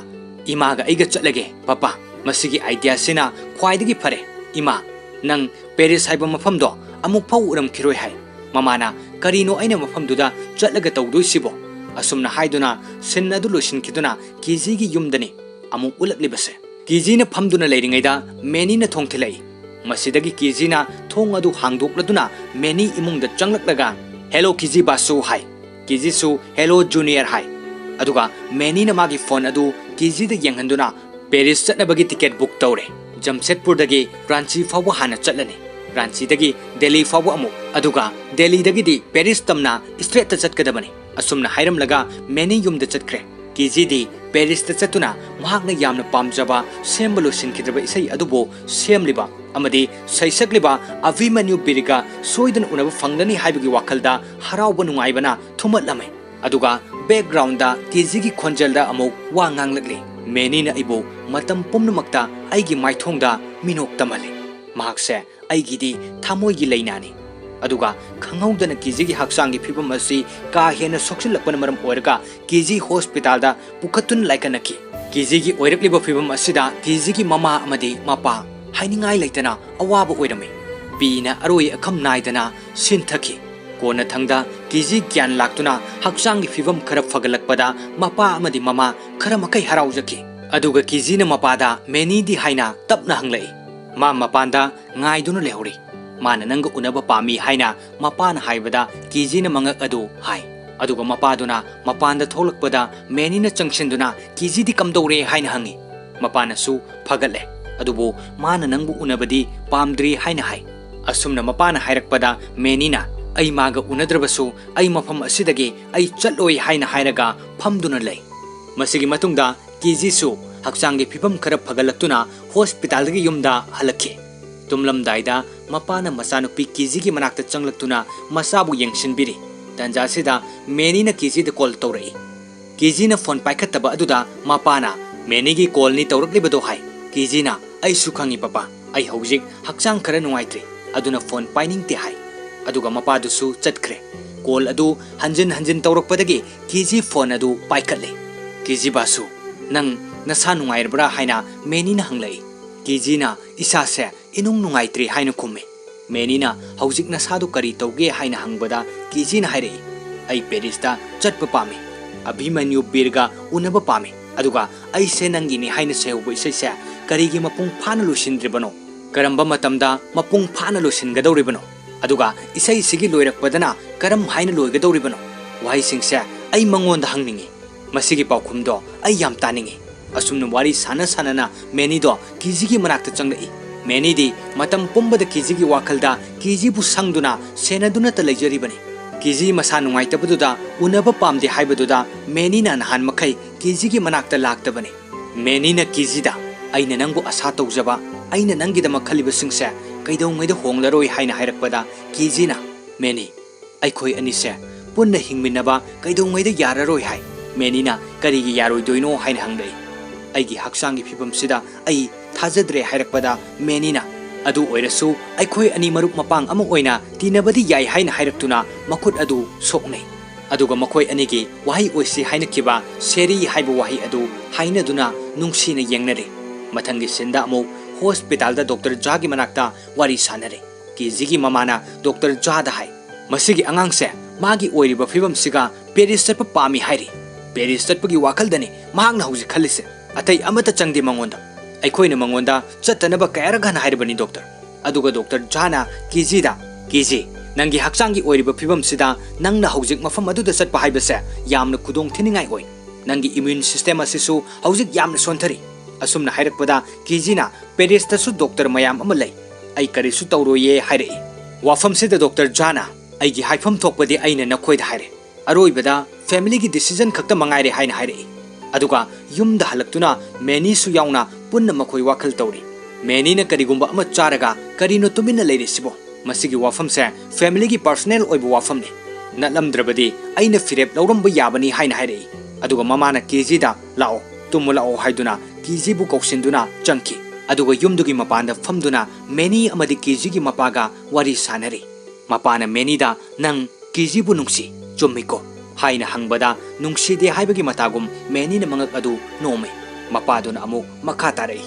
imaga aiga chatlage papa masigi idea sina khwaidagi phare ima nang Paris haiba mafamdo amuk phau uram khiroi hai mamana karino aina mafamduda chatlaga tawduisibo asumna haiduna sinna du losin khiduna kiji gi yumdani amuk ulaklibase kijina phamduna leiringaida meni na thongthilai masidagi kijina thong adu hangdokladuna meni imungda changlaklaga hello kiji basu hai kiji su hello junior hai aduga meni na magi phone adu kiji da yenghanduna Paris chatnabagi ticket book tawre Jamshedpur dagi Ranchi fawa hana chatlani ꯔꯥꯟꯆꯤꯗꯒꯤ Delhi ꯐꯥꯎꯕ ꯑꯃꯨꯛ ꯑꯗꯨꯒ ꯗꯦꯜꯂꯤꯗꯒꯤꯗꯤ Paris ꯇꯝꯅ ꯁ꯭ꯇ꯭ꯔꯦꯠꯇ ꯆꯠꯀꯗꯕꯅꯤ ꯑꯁꯨꯝꯅ ꯍꯥꯏꯔꯝꯂꯒ ꯃꯦꯅꯤ ꯌꯨꯝꯗ ꯆꯠꯈ꯭ꯔꯦ ꯀꯤꯖꯤꯗꯤ ꯄꯦꯔꯤꯁꯇ ꯆꯠꯇꯨꯅ ꯃꯍꯥꯛꯅ ꯌꯥꯝꯅ ꯄꯥꯝꯖꯕ ꯁꯦꯝꯕ ꯂꯣꯏꯁꯤꯟꯈꯤꯗ꯭ꯔꯕ ꯏꯁꯩ ꯑꯗꯨꯕꯨ ꯁꯦꯝꯂꯤꯕ ꯑꯃꯗꯤ ꯁꯩꯁꯛꯂꯤꯕ ꯑꯚꯤꯃꯟꯌꯨ ꯕꯤꯔꯒ ꯁꯣꯏꯗꯅ ꯎꯅꯕ ꯐꯪꯒꯅꯤ ꯍꯥꯏꯕꯒꯤ ꯋꯥꯈꯜꯗ ꯍꯔꯥꯎꯕ ꯅꯨꯡꯉꯥꯏꯕꯅ ꯊꯨꯝꯍꯠꯂꯝꯃꯤ ꯑꯗꯨꯒ ꯕꯦꯛꯒ꯭ꯔꯥꯎꯟꯗ ꯀꯤꯖꯤꯒꯤ ꯈꯣꯟꯖꯦꯜꯗ ꯑꯃꯨꯛ ꯋꯥ ꯉꯥꯡꯂꯛꯂꯤ ꯃꯦꯅꯤꯅ ꯑꯩꯕꯨ ꯃꯇꯝ ꯄꯨꯝꯅꯃꯛꯇ ꯑꯩꯒꯤ ꯃꯥꯏꯊꯣꯡꯗ ꯃꯤꯅꯣꯛ ꯇꯝꯍꯜꯂꯤ ꯃꯍꯥꯛꯁꯦ ꯑꯩꯒꯤꯗꯤ ꯊꯃꯣꯏꯒꯤ ꯂꯩꯅꯥꯅꯤ ꯑꯗꯨꯒ ꯈꯪꯍꯧꯗꯅ ꯀꯤꯖꯤꯒꯤ ꯍꯛꯆꯥꯡꯒꯤ ꯐꯤꯕꯝ ꯑꯁꯤ ꯀꯥ ꯍꯦꯟꯅ ꯁꯣꯛꯆꯤꯜꯂꯛꯄꯅ ꯃꯔꯝ ꯑꯣꯏꯔꯒ ꯀꯤꯖꯤ ꯍꯣꯁꯄꯤꯇꯥꯜꯗ ꯄꯨꯈꯠꯇꯨꯅ ꯂꯥꯏꯀꯠꯅꯈꯤ ꯀꯤꯖꯤꯒꯤ ꯑꯣꯏꯔꯛꯂꯤꯕ ꯐꯤꯕꯝ ꯑꯁꯤꯗ ꯀꯤꯖꯤꯒꯤ ꯃꯃꯥ ꯑꯃꯗꯤ ꯃꯄꯥ ꯍꯥꯏꯅꯤꯡꯉꯥꯏ ꯂꯩꯇꯅ ꯑꯋꯥꯕ ꯑꯣꯏꯔꯝꯃꯤ ꯄꯤꯅ ꯑꯔꯣꯏ ꯑꯈꯝ ꯅꯥꯏꯗꯅ ꯁꯤꯟꯊꯈꯤ ꯀꯣꯟꯅꯊꯪꯗ ꯀꯤꯖꯤ ꯒ꯭ꯌꯥꯟ ꯂꯥꯛꯇꯨꯅ ꯍꯛꯆꯥꯡꯒꯤ ꯐꯤꯕꯝ ꯈꯔ ꯐꯒꯠꯂꯛꯄꯗ ꯃꯄꯥ ꯑꯃꯗꯤ ꯃꯃꯥ ꯈꯔ ꯃꯈꯩ ꯍꯔꯥꯎꯖꯈꯤ ꯑꯗꯨꯒ ꯀꯤꯖꯤꯅ ꯃꯄꯥꯗ ꯃꯦꯅꯤꯗꯤ ꯍꯥꯏꯅ ꯇꯞꯅ ꯍꯪꯂꯛꯏ ꯃꯥ ꯃꯄꯥꯟꯗ ꯉꯥꯏꯗꯨꯅ ꯂꯩꯍꯧꯔꯤ ꯃꯥꯅ ꯅꯪꯒ ꯎꯅꯕ ꯄꯥꯝꯃꯤ ꯍꯥꯏꯅ ꯃꯄꯥꯅ ꯍꯥꯏꯕꯗ ꯀꯤꯖꯤꯅ ꯃꯉꯛ ꯑꯗꯨ ꯍꯥꯏ ꯑꯗꯨꯒ ꯃꯄꯥꯗꯨꯅ ꯃꯄꯥꯟꯗ ꯊꯣꯛꯂꯛꯄꯗ ꯃꯦꯅꯤꯅ ꯆꯪꯁꯤꯟꯗꯨꯅ ꯀꯤꯖꯤꯗꯤ ꯀꯝꯗꯧꯔꯦ ꯍꯥꯏꯅ ꯍꯪꯉꯤ ꯃꯄꯥꯅꯁꯨ ꯐꯒꯠꯂꯦ ꯑꯗꯨꯕꯨ ꯃꯥꯅ ꯅꯪꯕꯨ ꯎꯅꯕꯗꯤ ꯄꯥꯝꯗ꯭ꯔꯤ ꯍꯥꯏꯅ ꯍꯥꯏ ꯑꯁꯨꯝꯅ ꯃꯄꯥꯅ ꯍꯥꯏꯔꯛꯄꯗ ꯃꯦꯅꯤꯅ ꯑꯩ ꯃꯥꯒ ꯎꯅꯗ꯭ꯔꯕꯁꯨ ꯑꯩ ꯃꯐꯝ ꯑꯁꯤꯗꯒꯤ ꯑꯩ ꯆꯠꯂꯣꯏ ꯍꯥꯏꯅ ꯍꯥꯏꯔꯒ ꯐꯝꯗꯨꯅ ꯂꯩ ꯃꯁꯤꯒꯤ ꯃꯇꯨꯡꯗ ꯀꯤꯖꯤꯁꯨ ꯍꯛꯆꯥꯡꯒꯤ ꯐꯤꯕꯝ ꯈꯔ ꯐꯒꯠꯂꯛꯇꯨꯅ ꯍꯣꯁꯄꯤꯇꯥꯜꯗꯒꯤ ꯌꯨꯝꯗ ꯍꯜꯂꯛꯈꯤ ꯇꯨꯝꯂꯝꯗꯥꯏꯗ ꯃꯄꯥꯅ ꯃꯆꯥꯅꯨꯄꯤ ꯀꯤꯖꯤꯒꯤ ꯃꯅꯥꯛꯇ ꯆꯪꯂꯛꯇꯨꯅ ꯃꯆꯥꯕꯨ ꯌꯦꯡꯁꯤꯟꯕꯤꯔꯤ ꯇꯟꯖꯥꯁꯤꯗ ꯃꯦꯅꯤꯅ ꯀꯤꯖꯤꯗ ꯀꯣꯜ ꯇꯧꯔꯛꯏ ꯀꯤꯖꯤꯅ ꯐꯣꯟ ꯄꯥꯏꯈꯠꯇꯕ ꯑꯗꯨꯗ ꯃꯄꯥꯅ ꯃꯦꯅꯤꯒꯤ ꯀꯣꯜꯅꯤ ꯇꯧꯔꯛꯂꯤꯕꯗꯣ ꯍꯥꯏ ꯀꯤꯖꯤꯅ ꯑꯩꯁꯨ ꯈꯪꯉꯤ ꯄꯄꯥ ꯑꯩ ꯍꯧꯖꯤꯛ ꯍꯛꯆꯥꯡ ꯈꯔ ꯅꯨꯡꯉꯥꯏꯇ꯭ꯔꯤ ꯑꯗꯨꯅ ꯐꯣꯟ ꯄꯥꯏꯅꯤꯡꯗꯦ ꯍꯥꯏ ꯑꯗꯨꯒ ꯃꯄꯥꯗꯨꯁꯨ ꯆꯠꯈ꯭ꯔꯦ ꯀꯣꯜ ꯑꯗꯨ ꯍꯟꯖꯤꯟ ꯍꯟꯖꯤꯟ ꯇꯧꯔꯛꯄꯗꯒꯤ ꯀꯤꯖꯤ ꯐꯣꯟ ꯑꯗꯨ ꯄꯥꯏꯈꯠꯂꯦ ꯀꯤꯖꯤ ꯕꯥꯁꯨ ꯅꯪ ꯅꯁꯥ ꯅꯨꯡꯉꯥꯏꯔꯕ꯭ꯔꯥ ꯍꯥꯏꯅ ꯃꯦꯅꯤꯅ ꯍꯪꯂꯛꯏ ꯀꯤꯖꯤꯅ ꯏꯁꯥꯁꯦ ꯏꯅꯨꯡ ꯅꯨꯡꯉꯥꯏꯇ꯭ꯔꯤ ꯍꯥꯏꯅ ꯈꯨꯝꯃꯤ ꯃꯦꯅꯤꯅ ꯍꯧꯖꯤꯛ ꯅꯁꯥꯗꯨ ꯀꯔꯤ ꯇꯧꯒꯦ ꯍꯥꯏꯅ ꯍꯪꯕꯗ ꯀꯤꯖꯤꯅ ꯍꯥꯏꯔꯛꯏ ꯑꯩ ꯄꯦꯔꯤꯁꯇ ꯆꯠꯄ ꯄꯥꯝꯃꯤ ꯑꯚꯤꯃꯟꯌꯨ ꯕꯤꯔꯒ ꯎꯅꯕ ꯄꯥꯝꯃꯤ ꯑꯗꯨꯒ ꯑꯩꯁꯦ ꯅꯪꯒꯤꯅꯤ ꯍꯥꯏꯅ ꯁꯩꯍꯧꯕ ꯏꯁꯩꯁꯦ ꯀꯔꯤꯒꯤ ꯃꯄꯨꯡ ꯐꯥꯅ ꯂꯣꯏꯁꯤꯟꯗ꯭ꯔꯤꯕꯅꯣ ꯀꯔꯝꯕ ꯃꯇꯝꯗ ꯃꯄꯨꯡ ꯐꯥꯅ ꯂꯣꯏꯁꯤꯟꯒꯗꯧꯔꯤꯕꯅꯣ ꯑꯗꯨꯒ ꯏꯁꯩꯁꯤꯒꯤ ꯂꯣꯏꯔꯛꯄꯗꯅ ꯀꯔꯝ ꯍꯥꯏꯅ ꯂꯣꯏꯒꯗꯧꯔꯤꯕꯅꯣ ꯋꯥꯍꯩꯁꯤꯡꯁꯦ ꯑꯩ ꯃꯉꯣꯟꯗ ꯍꯪꯅꯤꯡꯉꯤ ꯃꯁꯤꯒꯤ ꯄꯥꯎꯈꯨꯝꯗꯣ ꯑꯩ ꯌꯥꯝ ꯇꯥꯅꯤꯡꯉꯤ ꯑꯁꯨꯝꯅ ꯋꯥꯔꯤ ꯁꯥꯟꯅ ꯁꯥꯟꯅꯅ ꯃꯦꯅꯤꯗꯣ ꯀꯤꯖꯤꯒꯤ ꯃꯅꯥꯛꯇ ꯆꯪꯂꯛꯏ ꯃꯦꯅꯤꯗꯤ ꯃꯇꯝ ꯄꯨꯝꯕꯗ ꯀꯤꯖꯤꯒꯤ ꯋꯥꯈꯜꯗ ꯀꯤꯖꯤꯕꯨ ꯁꯪꯗꯨꯅ ꯁꯦꯟꯅꯗꯨꯅꯇ ꯂꯩꯖꯔꯤꯕꯅꯤ ꯀꯤꯖꯤ ꯃꯁꯥ ꯅꯨꯡꯉꯥꯏꯇꯕꯗꯨꯗ ꯎꯅꯕ ꯄꯥꯝꯗꯦ ꯍꯥꯏꯕꯗꯨꯗ ꯃꯦꯅꯤꯅ ꯅꯍꯥꯟ ꯃꯈꯩ ꯀꯤꯖꯤꯒꯤ ꯃꯅꯥꯛꯇ ꯂꯥꯛꯇꯕꯅꯤ ꯃꯦꯅꯤꯅ ꯀꯤꯖꯤꯗ ꯑꯩꯅ ꯅꯪꯕु ꯑꯁꯥ ꯇꯧꯖꯕ ꯑꯩꯅ ꯅꯪꯒꯤꯗꯃꯛ ꯈꯜꯂꯤꯕꯁꯤꯡꯁꯦ ꯀꯩꯗꯧꯉꯩꯗ ꯍꯣꯡꯂꯔꯣꯏ ꯍꯥꯏꯅ ꯍꯥꯏꯔꯛꯄꯗ ꯀꯤꯖꯤꯅ ꯃꯦꯅꯤ ꯑꯩꯈꯣꯏ ꯑꯅꯤꯁꯦ ꯄꯨꯟꯅ ꯍꯤꯡꯃꯤꯟꯅꯕ ꯀꯩꯗꯧꯉꯩꯗ ꯌꯥꯔꯔꯣꯏ ꯍꯥꯏ ꯃꯦꯅꯤꯅ ꯀꯔꯤꯒꯤ ꯌꯥꯔꯣꯏꯗꯣꯏꯅꯣ ꯍꯥꯏꯅ ꯍꯪꯂꯛꯏ ꯑꯩꯒꯤ ꯍꯛꯆꯥꯡꯒꯤ ꯐꯤꯕꯝꯁꯤꯗ ꯑꯩ ꯊꯥꯖꯗ꯭ꯔꯦ ꯍꯥꯏꯔꯛꯄꯗ ꯃꯦꯅꯤꯅ ꯑꯗꯨ ꯑꯣꯏꯔꯁꯨ ꯑꯩꯈꯣꯏ ꯑꯅꯤ ꯃꯔꯨꯞ ꯃꯄꯥꯡ ꯑꯃ ꯑꯣꯏꯅ ꯇꯤꯟꯅꯕꯗꯤ ꯌꯥꯏ ꯍꯥꯏꯅ ꯍꯥꯏꯔꯛꯇꯨꯅ ꯃꯈꯨꯠ ꯑꯗꯨ ꯁꯣꯛꯅꯩ ꯑꯗꯨꯒ ꯃꯈꯣꯏ ꯑꯅꯤꯒꯤ ꯋꯥꯍꯩ ꯑꯣꯏꯁꯤ ꯍꯥꯏꯅꯈꯤꯕ ꯁꯦꯔꯤ ꯍꯥꯏꯕ ꯋꯥꯍꯩ ꯑꯗꯨ ꯍꯥꯏꯅꯗꯨꯅ ꯅꯨꯡꯁꯤꯅ ꯌꯦꯡꯅꯔꯤ ꯃꯊꯪꯒꯤ ꯁꯤꯟꯗ ꯑꯃꯨꯛ ꯍꯣꯁꯄꯤꯇꯥꯜꯗ ꯗꯣꯛꯇꯔ ꯖꯥꯒꯤ ꯃꯅꯥꯛꯇ ꯋꯥꯔꯤ ꯁꯥꯟꯅꯔꯤ ꯀꯤꯖꯤꯒꯤ ꯃꯃꯥꯅ ꯗꯣꯛꯇꯔ ꯖꯥꯗ ꯍꯥꯏ ꯃꯁꯤꯒꯤ ꯑꯉꯥꯡꯁꯦ ꯃꯥꯒꯤ ꯑꯣꯏꯔꯤꯕ ꯐꯤꯕꯝꯁꯤꯒ ꯄꯦꯔꯤꯁ ꯆꯠꯄ ꯄꯥꯝꯃꯤ ꯍꯥꯏꯔꯤ ꯄꯦꯔꯤꯁ ꯆꯠꯄꯒꯤ ꯋꯥꯈꯜꯗꯅꯤ ꯃꯍꯥꯛꯅ ꯍꯧꯖꯤꯛ ꯈꯜꯂꯤꯁꯦ ꯑꯇꯩ ꯑꯃꯠꯇ ꯆꯪꯗꯦ ꯃꯉꯣꯟꯗ ꯑꯩꯈꯣꯏꯅ ꯃꯉꯣꯟꯗ ꯆꯠꯇꯅꯕ ꯀꯌꯥꯔꯛ ꯍꯟꯅ ꯍꯥꯏꯔꯕꯅꯤ ꯗꯣꯛꯇꯔ ꯑꯗꯨꯒ ꯗꯣꯛꯇꯔ ꯖꯥꯅ ꯀꯤꯖꯤꯗ ꯀꯤꯖꯤ ꯅꯪꯒꯤ ꯍꯛꯆꯥꯡꯒꯤ ꯑꯣꯏꯔꯤꯕ ꯐꯤꯕꯝꯁꯤꯗ ꯅꯪꯅ ꯍꯧꯖꯤꯛ ꯃꯐꯝ ꯑꯗꯨꯗ ꯆꯠꯄ ꯍꯥꯏꯕꯁꯦ ꯌꯥꯝꯅ ꯈꯨꯗꯣꯡꯊꯤꯅꯤꯡꯉꯥꯏ ꯑꯣꯏ ꯅꯪꯒꯤ ꯏꯝꯃ꯭ꯌꯨꯟ ꯁꯤꯁꯇꯦꯝ ꯑꯁꯤꯁꯨ ꯍꯧꯖꯤꯛ ꯌꯥꯝꯅ ꯁꯣꯟꯊꯔꯤ ꯑꯁꯨꯝꯅ ꯍꯥꯏꯔꯛꯄꯗ ꯀꯤꯖꯤꯅ ꯄꯦꯔꯤꯁꯇꯁꯨ ꯗꯣꯛꯇꯔ ꯃꯌꯥꯝ ꯑꯃ ꯂꯩ ꯑꯩ ꯀꯔꯤꯁꯨ ꯇꯧꯔꯣꯏꯌꯦ ꯍꯥꯏꯔꯛꯏ ꯋꯥꯐꯝꯁꯤꯗ ꯗꯣꯛꯇꯔ ꯖꯥꯅ ꯑꯩꯒꯤ ꯍꯥꯏꯐꯝ ꯊꯣꯛꯄꯗꯤ ꯑꯩꯅ ꯅꯈꯣꯏꯗ ꯍꯥꯏꯔꯦ ꯑꯔꯣꯏꯕꯗ ꯐꯦꯃꯤꯂꯤꯒꯤ ꯗꯤꯁꯤꯖꯟ ꯈꯛꯇ ꯃꯉꯥꯏꯔꯦ ꯍꯥꯏꯅ ꯍꯥꯏꯔꯛꯏ ꯑꯗꯨꯒ ꯌꯨꯝꯗ ꯍꯜꯂꯛꯇꯨꯅ ꯃꯦꯅꯤꯁꯨ ꯌꯥꯎꯅ ꯄꯨꯟꯅ ꯃꯈꯣꯏ ꯋꯥꯈꯜ ꯇꯧꯔꯤ ꯃꯦꯅꯤꯅ ꯀꯔꯤꯒꯨꯝꯕ ꯑꯃ ꯆꯥꯔꯒ ꯀꯔꯤꯅꯣ ꯇꯨꯃꯤꯟꯅ ꯂꯩꯔꯤꯁꯤꯕꯣ ꯃꯁꯤꯒꯤ ꯋꯥꯐꯝꯁꯦ ꯐꯦꯃꯤꯂꯤꯒꯤ ꯄꯔꯁꯣꯅꯦꯜ ꯑꯣꯏꯕ ꯋꯥꯐꯝꯅꯤ ꯅꯠꯂꯝꯗ꯭ꯔꯕꯗꯤ ꯑꯩꯅ ꯐꯤꯔꯦꯞ ꯂꯧꯔꯝꯕ ꯌꯥꯕꯅꯤ ꯍꯥꯏꯅ ꯍꯥꯏꯔꯛꯏ ꯑꯗꯨꯒ ꯃꯃꯥꯅ ꯀꯤꯖꯤꯗ ꯂꯥꯛꯑꯣ ꯇꯨꯝꯃꯨ ꯂꯥꯛꯑꯣ ꯍꯥꯏꯗꯨꯅ ꯀꯤꯖꯤꯕꯨ ꯀꯧꯁꯤꯟꯗꯨꯅ ꯆꯪꯈꯤ ꯑꯗꯨꯒ ꯌꯨꯝꯗꯨꯒꯤ ꯃꯄꯥꯟꯗ ꯐꯝꯗꯨꯅ ꯃꯦꯅꯤ ꯑꯃꯗꯤ ꯀꯤꯖꯤꯒꯤ ꯃꯄꯥꯒ ꯋꯥꯔꯤ ꯁꯥꯟꯅꯔꯤ ꯃꯄꯥꯅ ꯃꯦꯅꯤꯗ ꯅꯪ ꯀꯤꯖꯤꯕꯨ ꯅꯨꯡꯁꯤ ꯆꯨꯝꯃꯤꯀꯣ ꯍꯥꯏꯅ ꯍꯪꯕꯗ ꯅꯨꯡꯁꯤꯗꯦ ꯍꯥꯏꯕꯒꯤ ꯃꯇꯥꯒꯨꯝ ꯃꯦꯅꯤꯅ ꯃꯉꯛ ꯑꯗꯨ ꯅꯣꯝꯃꯤ ꯃꯄꯥꯗꯨꯅ ꯑꯃꯨꯛ ꯃꯈꯥ ꯇꯥꯔꯛꯏ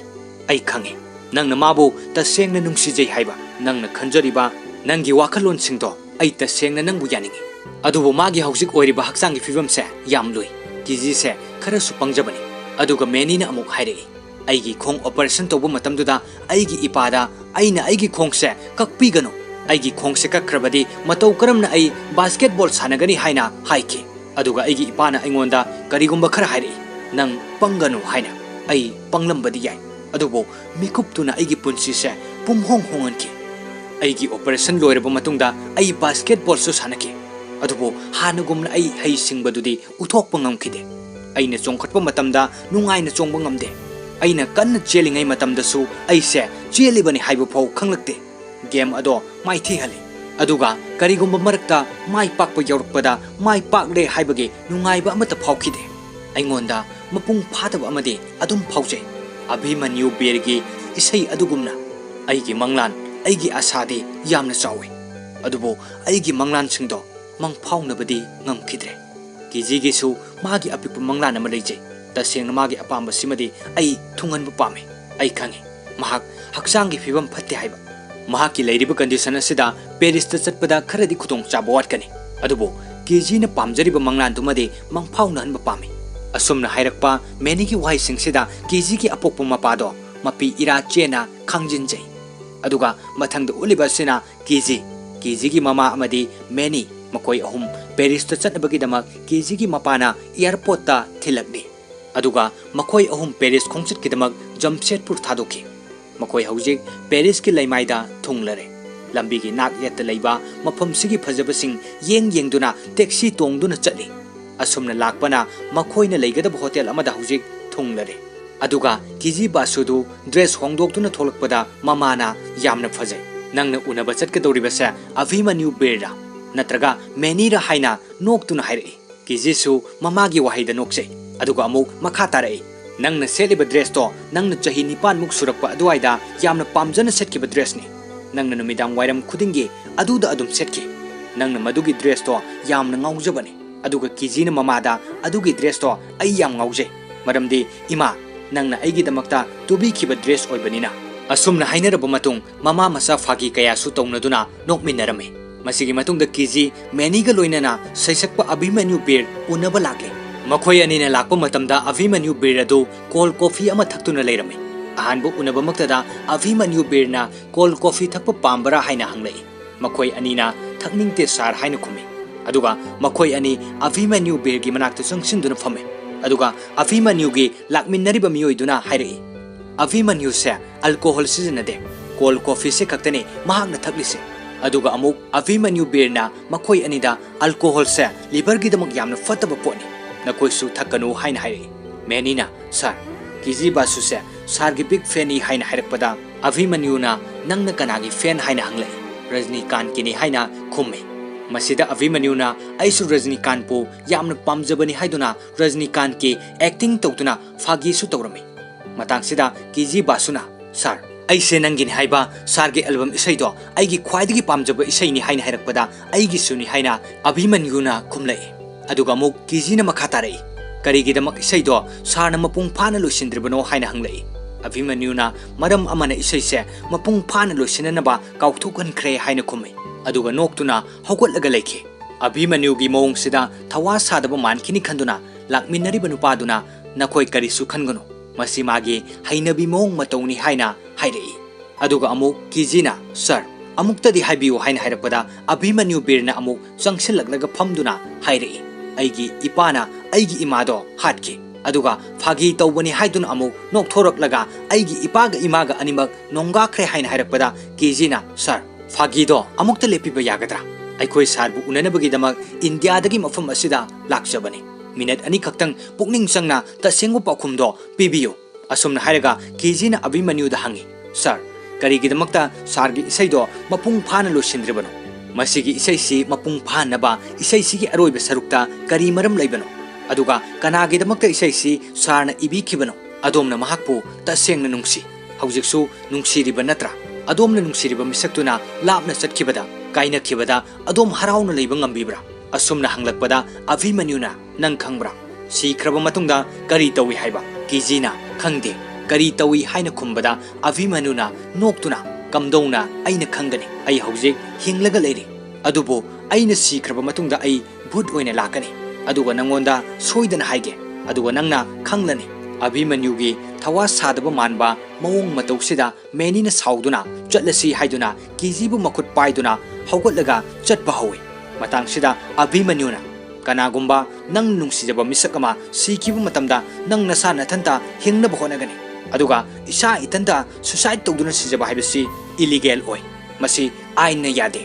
ꯑꯩ ꯈꯪꯉꯤ ꯅꯪꯅ ꯃꯥꯕꯨ ꯇꯁꯦꯡꯅ ꯅꯨꯡꯁꯤꯖꯩ ꯍꯥꯏꯕ ꯅꯪꯅ ꯈꯟꯖꯔꯤꯕ ꯅꯪꯒꯤ ꯋꯥꯈꯜꯂꯣꯟꯁꯤꯡꯗꯣ ꯑꯩ ꯇꯁꯦꯡꯅ ꯅꯪꯕꯨ ꯌꯥꯅꯤꯡꯉꯤ ꯑꯗꯨꯕꯨ ꯃꯥꯒꯤ ꯍꯧꯖꯤꯛ ꯑꯣꯏꯔꯤꯕ ꯍꯛꯆꯥꯡꯒꯤ ꯐꯤꯕꯝꯁꯦ ꯌꯥꯝ ꯂꯨꯏ ꯀꯤꯖꯤꯁꯦ ꯈꯔꯁꯨ ꯄꯪꯖꯕꯅꯤ ꯑꯗꯨꯒ ꯃꯦꯅꯤꯅ ꯑꯃꯨꯛ ꯍꯥꯏꯔꯛꯏ ꯑꯩꯒꯤ ꯈꯣꯡ ꯑꯣꯄꯔꯦꯁꯟ ꯇꯧꯕ ꯃꯇꯝꯗꯨꯗ ꯑꯩꯒꯤ ꯏꯄꯥꯗ ꯑꯩꯅ ꯑꯩꯒꯤ ꯈꯣꯡꯁꯦ ꯀꯛꯄꯤꯒꯅꯨ ꯑꯩꯒꯤ ꯈꯣꯡꯁꯦ ꯀꯛꯈ꯭ꯔꯕꯗꯤ ꯃꯇꯧ ꯀꯔꯝꯅ ꯑꯩ ꯕꯥꯁꯀꯦꯠꯕꯣꯜ ꯁꯥꯟꯅꯒꯅꯤ ꯍꯥꯏꯅ ꯍꯥꯏꯈꯤ ꯑꯗꯨꯒ ꯑꯩꯒꯤ ꯏꯄꯥꯅ ꯑꯩꯉꯣꯟꯗ ꯀꯔꯤꯒꯨꯝꯕ ꯈꯔ ꯍꯥꯏꯔꯛꯏ ꯅꯪ ꯄꯪꯒꯅꯨ ꯍꯥꯏꯅ ꯑꯩ ꯄꯪꯂꯝꯕꯗꯤ ꯌꯥꯏ ꯑꯗꯨꯕꯨ ꯃꯤꯀꯨꯞꯇꯨꯅ ꯑꯩꯒꯤ ꯄꯨꯟꯁꯤꯁꯦ ꯄꯨꯝꯍꯣꯡ ꯍꯣꯡꯍꯟꯈꯤ ꯑꯩꯒꯤ ꯑꯣꯄꯔꯦꯁꯟ ꯂꯣꯏꯔꯕ ꯃꯇꯨꯡꯗ ꯑꯩ ꯕꯥꯁꯀꯦꯠꯕꯣꯜꯁꯨ ꯁꯥꯟꯅꯈꯤ ꯑꯗꯨꯕꯨ ꯍꯥꯟꯅꯒꯨꯝꯅ ꯑꯩ ꯍꯩꯁꯤꯡꯕꯗꯨꯗꯤ ꯎꯠꯊꯣꯛꯄ ꯉꯝꯈꯤꯗꯦ ꯑꯩꯅ ꯆꯣꯡꯈꯠꯄ ꯃꯇꯝꯗ ꯅꯨꯡꯉꯥꯏꯅ ꯆꯣꯡꯕ ꯉꯝꯗꯦ ꯑꯩꯅ ꯀꯟꯅ ꯆꯦꯜꯂꯤꯉꯩ ꯃꯇꯝꯗꯁꯨ ꯑꯩꯁꯦ ꯆꯦꯜꯂꯤꯕꯅꯤ ꯍꯥꯏꯕ ꯐꯥꯎ ꯈꯪꯂꯛꯇꯦ ꯒꯦꯝ ꯑꯗꯣ ꯃꯥꯏꯊꯤꯍꯜꯂꯤ ꯑꯗꯨꯒ ꯀꯔꯤꯒꯨꯝꯕ ꯃꯔꯛꯇ ꯃꯥꯏ ꯄꯥꯛꯄ ꯌꯧꯔꯛꯄꯗ ꯃꯥꯏ ꯄꯥꯛꯂꯦ ꯍꯥꯏꯕꯒꯤ ꯅꯨꯡꯉꯥꯏꯕ ꯑꯃꯠꯇ ꯐꯥꯎꯈꯤꯗꯦ ꯑꯩꯉꯣꯟꯗ ꯃꯄꯨꯡ ꯐꯥꯗꯕ ꯑꯃꯗꯤ ꯑꯗꯨꯝ ꯐꯥꯎꯖꯩ ꯑꯚꯤꯃꯟꯌꯨ ꯕꯤꯔꯒꯤ ꯏꯁꯩ ꯑꯗꯨꯒꯨꯝꯅ ꯑꯩꯒꯤ ꯃꯪꯂꯥꯟ ꯑꯩꯒꯤ ꯑꯁꯥꯗꯤ ꯌꯥꯝꯅ ꯆꯥꯎꯏ ꯑꯗꯨꯕꯨ ꯑꯩꯒꯤ ꯃꯪꯂꯥꯟꯁꯤꯡꯗꯣ ꯃꯪꯐꯥꯎꯅꯕꯗꯤ ꯉꯝꯈꯤꯗ꯭ꯔꯦ ꯀꯤꯖꯤꯒꯤꯁꯨ ꯃꯥꯒꯤ ꯑꯄꯤꯛꯄ ꯃꯪꯂꯥꯟ ꯑꯃ ꯂꯩꯖꯩ ꯇꯁꯦꯡꯅ ꯃꯥꯒꯤ ꯑꯄꯥꯝꯕꯁꯤꯃꯗꯤ ꯑꯩ ꯊꯨꯡꯍꯟꯕ ꯄꯥꯝꯃꯤ ꯑꯩ ꯈꯪꯉꯤ ꯃꯍꯥꯛ ꯍꯛꯆꯥꯡꯒꯤ ꯐꯤꯕꯝ ꯐꯠꯇꯦ ꯍꯥꯏꯕ ꯃꯍꯥꯛꯀꯤ ꯂꯩꯔꯤꯕ ꯀꯟꯗꯤꯁꯟ ꯑꯁꯤꯗ ꯄꯦꯔꯤꯁꯇ ꯆꯠꯄꯗ ꯈꯔꯗꯤ ꯈꯨꯗꯣꯡꯆꯥꯕ ꯋꯥꯠꯀꯅꯤ ꯑꯗꯨꯕꯨ ꯀꯤꯖꯤꯅ ꯄꯥꯝꯖꯔꯤꯕ ꯃꯪꯂꯥꯟꯗꯨꯃꯗꯤ ꯃꯪꯐꯥꯎꯅꯍꯟꯕ ꯄꯥꯝꯃꯤ ꯑꯁꯨꯝꯅ ꯍꯥꯏꯔꯛꯄ ꯃꯦꯅꯤꯒꯤ ꯋꯥꯍꯩꯁꯤꯡꯁꯤꯗ ꯀꯤꯖꯤꯒꯤ ꯑꯄꯣꯛꯄ ꯃꯄꯥꯗꯣ ꯃꯄꯤ ꯏꯔꯥ ꯆꯦꯅ ꯈꯪꯖꯤꯟꯖꯩ ꯑꯗꯨꯒ ꯃꯊꯪꯗ ꯎꯠꯂꯤꯕ ꯑꯁꯤꯅ ꯀꯤꯖꯤꯒꯤ ꯃꯃꯥ ꯑꯃꯗꯤ ꯃꯦꯅꯤ ꯃꯈꯣꯏ ꯑꯍꯨꯝ ꯄꯦꯔꯤꯁꯇ ꯆꯠꯅꯕꯒꯤꯗꯃꯛ ꯀꯤꯖꯤꯒꯤ ꯃꯄꯥꯅ ꯏꯌꯥꯔꯄꯣꯔꯠꯇ ꯊꯤꯜꯂꯛꯂꯤ ꯑꯗꯨꯒ ꯃꯈꯣꯏ ꯑꯍꯨꯝ ꯄꯦꯔꯤꯁ ꯈꯣꯡꯆꯠꯀꯤꯗꯃꯛ ꯖꯝꯁꯦꯗꯄꯨꯔ ꯊꯥꯗꯣꯛꯈꯤ ꯃꯈꯣꯏ ꯍꯧꯖꯤꯛ ꯄꯦꯔꯤꯁꯀꯤ ꯂꯩꯃꯥꯏꯗ ꯊꯨꯡꯂꯔꯦ ꯂꯝꯕꯤꯒꯤ ꯅꯥꯛ ꯌꯦꯠꯇ ꯂꯩꯕ ꯃꯐꯝꯁꯤꯒꯤ ꯐꯖꯕꯁꯤꯡ ꯌꯦꯡꯗꯨꯅ ꯇꯦꯛꯁꯤ ꯇꯣꯡꯗꯨꯅ ꯆꯠꯂꯤ ꯑꯁꯨꯝꯅ ꯂꯥꯛꯄꯅ ꯃꯈꯣꯏꯅ ꯂꯩꯒꯗꯕ ꯍꯣꯇꯦꯜ ꯑꯃꯗ ꯍꯧꯖꯤꯛ ꯊꯨꯡꯂꯔꯦ ꯑꯗꯨꯒ ꯀꯤꯖꯤ ꯕꯥꯁꯨꯗꯨ ꯗ꯭ꯔꯦꯁ ꯍꯣꯡꯗꯣꯛꯇꯨꯅ ꯊꯣꯛꯂꯛꯄꯗ ꯃꯃꯥꯅ ꯌꯥꯝꯅ ꯐꯖꯩ ꯅꯪꯅ ꯎꯅꯕ ꯆꯠꯀꯗꯧꯔꯤꯕꯁꯦ ꯑꯚꯤꯃꯟꯌꯨ ꯕꯤꯔꯔꯥ ꯅꯠꯇ꯭ꯔꯒ ꯃꯦꯅꯤꯔꯥ ꯍꯥꯏꯅ ꯅꯣꯛꯇꯨꯅ ꯍꯥꯏꯔꯛꯏ ꯀꯤꯖꯤꯁꯨ ꯃꯃꯥꯒꯤ ꯋꯥꯍꯩꯗ ꯅꯣꯛꯆꯩ ꯑꯗꯨꯒ ꯑꯃꯨꯛ ꯃꯈꯥ ꯇꯥꯔꯛꯏ ꯅꯪꯅ ꯁꯦꯠꯂꯤꯕ ꯗ꯭ꯔꯦꯁꯇꯣ ꯅꯪꯅ ꯆꯍꯤ 9 ꯁꯨꯔꯛꯄ ꯑꯗꯨꯋꯥꯏꯗ ꯌꯥꯝꯅ ꯄꯥꯝꯖꯅ ꯁꯦꯠꯈꯤꯕ ꯗ꯭ꯔꯦꯁꯅꯤ ꯅꯪꯅ ꯅꯨꯃꯤꯗꯥꯡ ꯋꯥꯏꯔꯝ ꯈꯨꯗꯤꯡꯒꯤ ꯑꯗꯨꯗ ꯑꯗꯨꯝ ꯁꯦꯠꯈꯤ ꯅꯪꯅ ꯃꯗꯨꯒꯤ ꯗ꯭ꯔꯦꯁꯇꯣ ꯌꯥꯝꯅ ꯉꯥꯎꯖꯕꯅꯤ ꯑꯗꯨꯒ ꯀꯤꯖꯤꯅ ꯃꯃꯥꯗ ꯑꯗꯨꯒꯤ ꯗ꯭ꯔꯦꯁꯇꯣ ꯑꯩ ꯌꯥꯝ ꯉꯥꯎꯖꯩ ꯃꯔꯝꯗꯤ ꯏꯃꯥ ꯅꯪꯅ ꯑꯩꯒꯤꯗꯃꯛꯇ ꯇꯨꯕꯤꯈꯤꯕ ꯗ꯭ꯔꯦꯁ ꯑꯣꯏꯕꯅꯤꯅ ꯑꯁꯨꯝꯅ ꯍꯥꯏꯅꯔꯕ ꯃꯇꯨꯡ ꯃꯃꯥ ꯃꯆꯥ ꯐꯥꯒꯤ ꯀꯌꯥꯁꯨ ꯇꯧꯅꯗꯨꯅ ꯅꯣꯛꯃꯤꯟꯅꯔꯝꯃꯤ ꯃꯁꯤꯒꯤ ꯃꯇꯨꯡꯗ ꯀꯤꯖꯤ ꯃꯦꯅꯤꯒ ꯂꯣꯏꯅꯅ ꯁꯩꯁꯛꯄ ꯑꯚꯤꯃꯟꯌꯨ ꯕꯤꯔ ꯎꯅꯕ ꯂꯥꯛꯂꯤ ꯃꯈꯣꯏ ꯑꯅꯤꯅ ꯂꯥꯛꯄ ꯃꯇꯝꯗ ꯑꯚꯤꯃꯟꯌꯨ ꯕꯤꯔ ꯑꯗꯨ ꯀꯣꯜ ꯀꯣꯐꯤ ꯑꯃ ꯊꯛꯇꯨꯅ ꯂꯩꯔꯝꯃꯤ ꯑꯍꯥꯟꯕ ꯎꯅꯕꯃꯛꯇꯗ ꯑꯚꯤꯃꯟꯌꯨ ꯕꯤꯔꯅ ꯀꯣꯜ ꯀꯣꯐꯤ ꯊꯛꯄ ꯄꯥꯝꯕꯔꯥ ꯍꯥꯏꯅ ꯍꯪꯂꯛꯏ ꯃꯈꯣꯏ ꯑꯅꯤꯅ ꯊꯛꯅꯤꯡꯗꯦ ꯁꯥꯔ ꯍꯥꯏꯅ ꯈꯨꯝꯃꯤ ꯑꯗꯨꯒ ꯃꯈꯣꯏ ꯑꯅꯤ ꯑꯚꯤꯃꯟꯌꯨ ꯕꯤꯔꯒꯤ ꯃꯅꯥꯛꯇ ꯆꯪꯁꯤꯟꯗꯨꯅ ꯐꯝꯃꯤ ꯑꯗꯨꯒ ꯑꯚꯤꯃꯟꯌꯨꯒꯤ ꯂꯥꯛꯃꯤꯟꯅꯔꯤꯕ ꯃꯤꯑꯣꯏꯗꯨꯅ ꯍꯥꯏꯔꯛꯏ ꯑꯚꯤꯃꯟꯌꯨꯁꯦ ꯑꯜꯀꯣꯍꯣꯜ ꯁꯤꯖꯤꯟꯅꯗꯦ ꯀꯣꯜ ꯀꯣꯐꯤꯁꯦ ꯈꯛꯇꯅꯤ ꯃꯍꯥꯛꯅ ꯊꯛꯂꯤꯁꯦ ꯑꯗꯨꯒ ꯑꯃꯨꯛ ꯑꯚꯤꯃꯟꯌꯨ ꯕꯤꯔꯅ ꯃꯈꯣꯏ ꯑꯅꯤꯗ ꯑꯜꯀꯣꯍꯣꯜꯁꯦ ꯂꯤꯚꯔꯒꯤꯗꯃꯛ ꯌꯥꯝꯅ ꯐꯠꯇꯕ ꯄꯣꯠꯅꯤ ꯅꯈꯣꯏꯁꯨ ꯊꯛꯀꯅꯨ ꯍꯥꯏꯅ ꯍꯥꯏꯔꯛꯏ ꯃꯦꯅꯤꯅ ꯁꯥꯔ ꯀꯤꯖꯤ ꯕꯥꯁꯨꯁꯦ ꯁꯥꯔꯒꯤ ꯕꯤగ్ ꯐꯦꯟꯅꯤ ꯍꯥꯏꯅ ꯍꯥꯏꯔꯛꯄꯗ ꯑꯚꯤꯃꯟꯌꯨꯅ ꯅꯪꯅ ꯀꯅꯥꯒꯤ ꯐꯦꯟ ꯍꯥꯏꯅ ꯍꯪꯂꯛꯏ ꯔꯖꯅꯤꯀꯥꯟꯠꯀꯤꯅꯤ ꯍꯥꯏꯅ ꯈꯨꯝꯃꯤ ꯃꯁꯤꯗ ꯑꯚꯤꯃꯟꯌꯨꯅ ꯑꯩꯁꯨ ꯔꯖꯅꯤꯀꯥꯟꯠꯄꯨ ꯌꯥꯝꯅ ꯄꯥꯝꯖꯕꯅꯤ ꯍꯥꯏꯗꯨꯅ ꯔꯖꯅꯤꯀꯥꯟꯠꯀꯤ ꯑꯦꯛꯇꯤꯡ ꯇꯧꯗꯨꯅ ꯐꯥꯒꯤꯁꯨ ꯇꯧꯔꯝꯃꯤ ꯃꯇꯥꯡꯁꯤꯗ ꯀꯤꯖꯤ ꯕꯥꯁꯨꯅ ꯁꯥꯔ ꯑꯩꯁꯦ ꯅꯪꯒꯤꯅꯤ ꯍꯥꯏꯕ ꯁꯥꯔꯒꯤ ꯑꯦꯜꯕꯝ ꯏꯁꯩꯗꯣ ꯑꯩꯒꯤ ꯈ꯭ꯋꯥꯏꯗꯒꯤ ꯄꯥꯝꯖꯕ ꯏꯁꯩꯅꯤ ꯍꯥꯏꯅ ꯍꯥꯏꯔꯛꯄꯗ ꯑꯩꯒꯤꯁꯨꯅꯤ ꯍꯥꯏꯅ ꯑꯚꯤꯃꯟꯌꯨꯅ ꯈꯨꯝꯂꯛꯏ ꯑꯗꯨꯒ ꯑꯃꯨꯛ ꯀꯤꯖꯤꯅ ꯃꯈꯥ ꯇꯥꯔꯛꯏ ꯀꯔꯤꯒꯤꯗꯃꯛ ꯏꯁꯩꯗꯣ ꯁꯥꯔꯅ ꯃꯄꯨꯡ ꯐꯥꯅ ꯂꯣꯏꯁꯤꯟꯗ꯭ꯔꯤꯕꯅꯣ ꯍꯥꯏꯅ ꯍꯪꯂꯛꯏ ꯑꯚꯤꯃꯟꯌꯨꯅ ꯃꯔꯝ ꯑꯃꯅ ꯏꯁꯩꯁꯦ ꯃꯄꯨꯡ ꯐꯥꯅ ꯂꯣꯏꯁꯤꯟꯅꯅꯕ ꯀꯥꯎꯊꯣꯛꯍꯟꯈ꯭ꯔꯦ ꯍꯥꯏꯅ ꯈꯨꯝꯃꯤ ꯑꯗꯨꯒ ꯅꯣꯛꯇꯨꯅ ꯍꯧꯒꯠꯂꯒ ꯂꯩꯈꯤ ꯑꯚꯤꯃꯟꯌꯨꯒꯤ ꯃꯑꯣꯡꯁꯤꯗ ꯊꯋꯥ ꯁꯥꯗꯕ ꯃꯥꯟꯈꯤꯅꯤ ꯈꯟꯗꯨꯅ ꯂꯥꯛꯃꯤꯟꯅꯔꯤꯕ ꯅꯨꯄꯥꯗꯨꯅ ꯅꯈꯣꯏ ꯀꯔꯤꯁꯨ ꯈꯟꯒꯅꯨ ꯃꯁꯤ ꯃꯥꯒꯤ ꯍꯩꯅꯕꯤ ꯃꯑꯣꯡ ꯃꯇꯧꯅꯤ ꯍꯥꯏꯅ ꯍꯥꯏꯔꯛꯏ ꯑꯗꯨꯒ ꯑꯃꯨꯛ ꯀꯤꯖꯤꯅ ꯁꯥꯔ ꯑꯃꯨꯛꯇꯗꯤ ꯍꯥꯏꯕꯤꯌꯨ ꯍꯥꯏꯅ ꯍꯥꯏꯔꯛꯄꯗ ꯑꯚꯤꯃꯟꯌꯨ ꯕꯤꯔꯅ ꯑꯃꯨꯛ ꯆꯪꯁꯤꯜꯂꯛꯂꯒ ꯐꯝꯗꯨꯅ ꯍꯥꯏꯔꯛꯏ ꯑꯩꯒꯤ ꯏꯄꯥꯅ ꯑꯩꯒꯤ ꯏꯃꯥꯗꯣ ꯍꯥꯠꯈꯤ ꯑꯗꯨꯒ ꯐꯥꯒꯤ ꯇꯧꯕꯅꯤ ꯍꯥꯏꯗꯨꯅ ꯑꯃꯨꯛ ꯅꯣꯛꯊꯣꯔꯛꯂꯒ ꯑꯩꯒꯤ ꯏꯄꯥꯒ ꯏꯃꯥꯒ ꯑꯅꯤꯃꯛ ꯅꯣꯡꯒꯥꯈ꯭ꯔꯦ ꯍꯥꯏꯅ ꯍꯥꯏꯔꯛꯄꯗ ꯀꯤꯖꯤꯅ ꯁꯥꯔ ꯐꯥꯒꯤꯗꯣ ꯑꯃꯨꯛꯇ ꯂꯦꯞꯄꯤꯕ ꯌꯥꯒꯗ꯭ꯔꯥ ꯑꯩꯈꯣꯏ ꯁꯥꯔꯕꯨ ꯎꯅꯅꯕꯒꯤꯗꯃꯛ ꯏꯟꯗꯤꯌꯥꯗꯒꯤ ꯃꯐꯝ ꯑꯁꯤꯗ ꯂꯥꯛꯆꯕꯅꯤ ꯃꯤꯅꯠ ꯑꯅꯤ ꯈꯛꯇꯪ ꯄꯨꯛꯅꯤꯡ ꯆꯪꯅ ꯇꯁꯦꯡꯕ ꯄꯥꯎꯈꯨꯝꯗꯣ ꯄꯤꯕꯤꯌꯨ ꯑꯁꯨꯝꯅ ꯍꯥꯏꯔꯒ ꯀꯤꯖꯤꯅ ꯑꯚꯤꯃꯟꯌꯨꯗ ꯍꯪꯉꯤ ꯁꯥꯔ ꯀꯔꯤꯒꯤꯗꯃꯛꯇ ꯁꯥꯔꯒꯤ ꯏꯁꯩꯗꯣ ꯃꯄꯨꯡ ꯐꯥꯅ ꯂꯣꯏꯁꯤꯟꯗ꯭ꯔꯤꯕꯅꯣ ꯃꯁꯤꯒꯤ ꯏꯁꯩꯁꯤ ꯃꯄꯨꯡ ꯐꯥꯅꯕ ꯏꯁꯩꯁꯤꯒꯤ ꯑꯔꯣꯏꯕ ꯁꯔꯨꯛꯇ ꯀꯔꯤ ꯃꯔꯝ ꯂꯩꯕꯅꯣ ꯑꯗꯨꯒ ꯀꯅꯥꯒꯤꯗꯃꯛꯇ ꯏꯁꯩꯁꯤ ꯁꯥꯔꯅ ꯏꯕꯤꯈꯤꯕꯅꯣ ꯑꯗꯣꯝꯅ ꯃꯍꯥꯛꯄꯨ ꯇꯁꯦꯡꯅ ꯅꯨꯡꯁꯤ ꯍꯧꯖꯤꯛꯁꯨ ꯅꯨꯡꯁꯤꯔꯤꯕ ꯅꯠꯇ꯭ꯔꯥ ꯑꯗꯣꯝꯅ ꯅꯨꯡꯁꯤꯔꯤꯕ ꯃꯤꯁꯛꯇꯨꯅ ꯂꯥꯞꯅ ꯆꯠꯈꯤꯕꯗ ꯀꯥꯏꯅꯈꯤꯕꯗ ꯑꯗꯣꯝ ꯍꯔꯥꯎꯅ ꯂꯩꯕ ꯉꯝꯕꯤꯕ꯭ꯔꯥ ꯑꯁꯨꯝꯅ ꯍꯪꯂꯛꯄꯗ ꯑꯚꯤꯃꯟꯌꯨꯅ ꯅꯪ ꯈꯪꯕ꯭ꯔꯥ ꯁꯤꯈ꯭ꯔꯕ ꯃꯇꯨꯡꯗ ꯀꯔꯤ ꯇꯧꯏ ꯍꯥꯏꯕ ꯀꯤꯖꯤꯅ ꯈꯪꯗꯦ ꯀꯔꯤ ꯇꯧꯏ ꯍꯥꯏꯅ ꯈꯨꯝꯕꯗ ꯑꯚꯤꯃꯟꯌꯨꯅ ꯅꯣꯛꯇꯨꯅ ꯀꯝꯗꯧꯅ ꯑꯩꯅ ꯈꯪꯒꯅꯤ ꯑꯩ ꯍꯧꯖꯤꯛ ꯍꯤꯡꯂꯒ ꯂꯩꯔꯤ ꯑꯗꯨꯕꯨ ꯑꯩꯅ ꯁꯤꯈ꯭ꯔꯕ ꯃꯇꯨꯡꯗ ꯑꯩ ꯚꯨꯠ ꯑꯣꯏꯅ ꯂꯥꯛꯀꯅꯤ ꯑꯗꯨꯒ ꯅꯪꯉꯣꯟꯗ ꯁꯣꯏꯗꯅ ꯍꯥꯏꯒꯦ ꯑꯗꯨꯒ ꯅꯪꯅ ꯈꯪꯂꯅꯤ ꯑꯚꯤꯃꯟꯌꯨꯒꯤ ꯊꯋꯥ ꯁꯥꯗꯕ ꯃꯥꯟꯕ ꯃꯑꯣꯡ ꯃꯇꯧꯁꯤꯗ ꯃꯦꯅꯤꯅ ꯁꯥꯎꯗꯨꯅ ꯆꯠꯂꯁꯤ ꯍꯥꯏꯗꯨꯅ ꯀꯤꯖꯤꯕꯨ ꯃꯈꯨꯠ ꯄꯥꯏꯗꯨꯅ ꯍꯧꯒꯠꯂꯒ ꯆꯠꯄ ꯍꯧꯏ ꯃꯇꯥꯡꯁꯤꯗ ꯑꯚꯤꯃꯟꯌꯨꯅ ꯀꯅꯥꯒꯨꯝꯕ ꯅꯪ ꯅꯨꯡꯁꯤꯖꯕ ꯃꯤꯁꯛ ꯑꯃ ꯁꯤꯈꯤꯕ ꯃꯇꯝꯗ ꯅꯪ ꯅꯁꯥ ꯅꯊꯟꯇ ꯍꯤꯡꯅꯕ ꯍꯣꯠꯅꯒꯅꯤ ꯑꯗꯨꯒ ꯏꯁꯥ ꯏꯊꯟꯇ ꯁꯨꯁꯥꯏꯗ ꯇꯧꯗꯨꯅ ꯁꯤꯖꯕ ꯍꯥꯏꯕꯁꯤ ꯏꯂꯤꯒꯦꯜ ꯑꯣꯏ मसी आइन यादे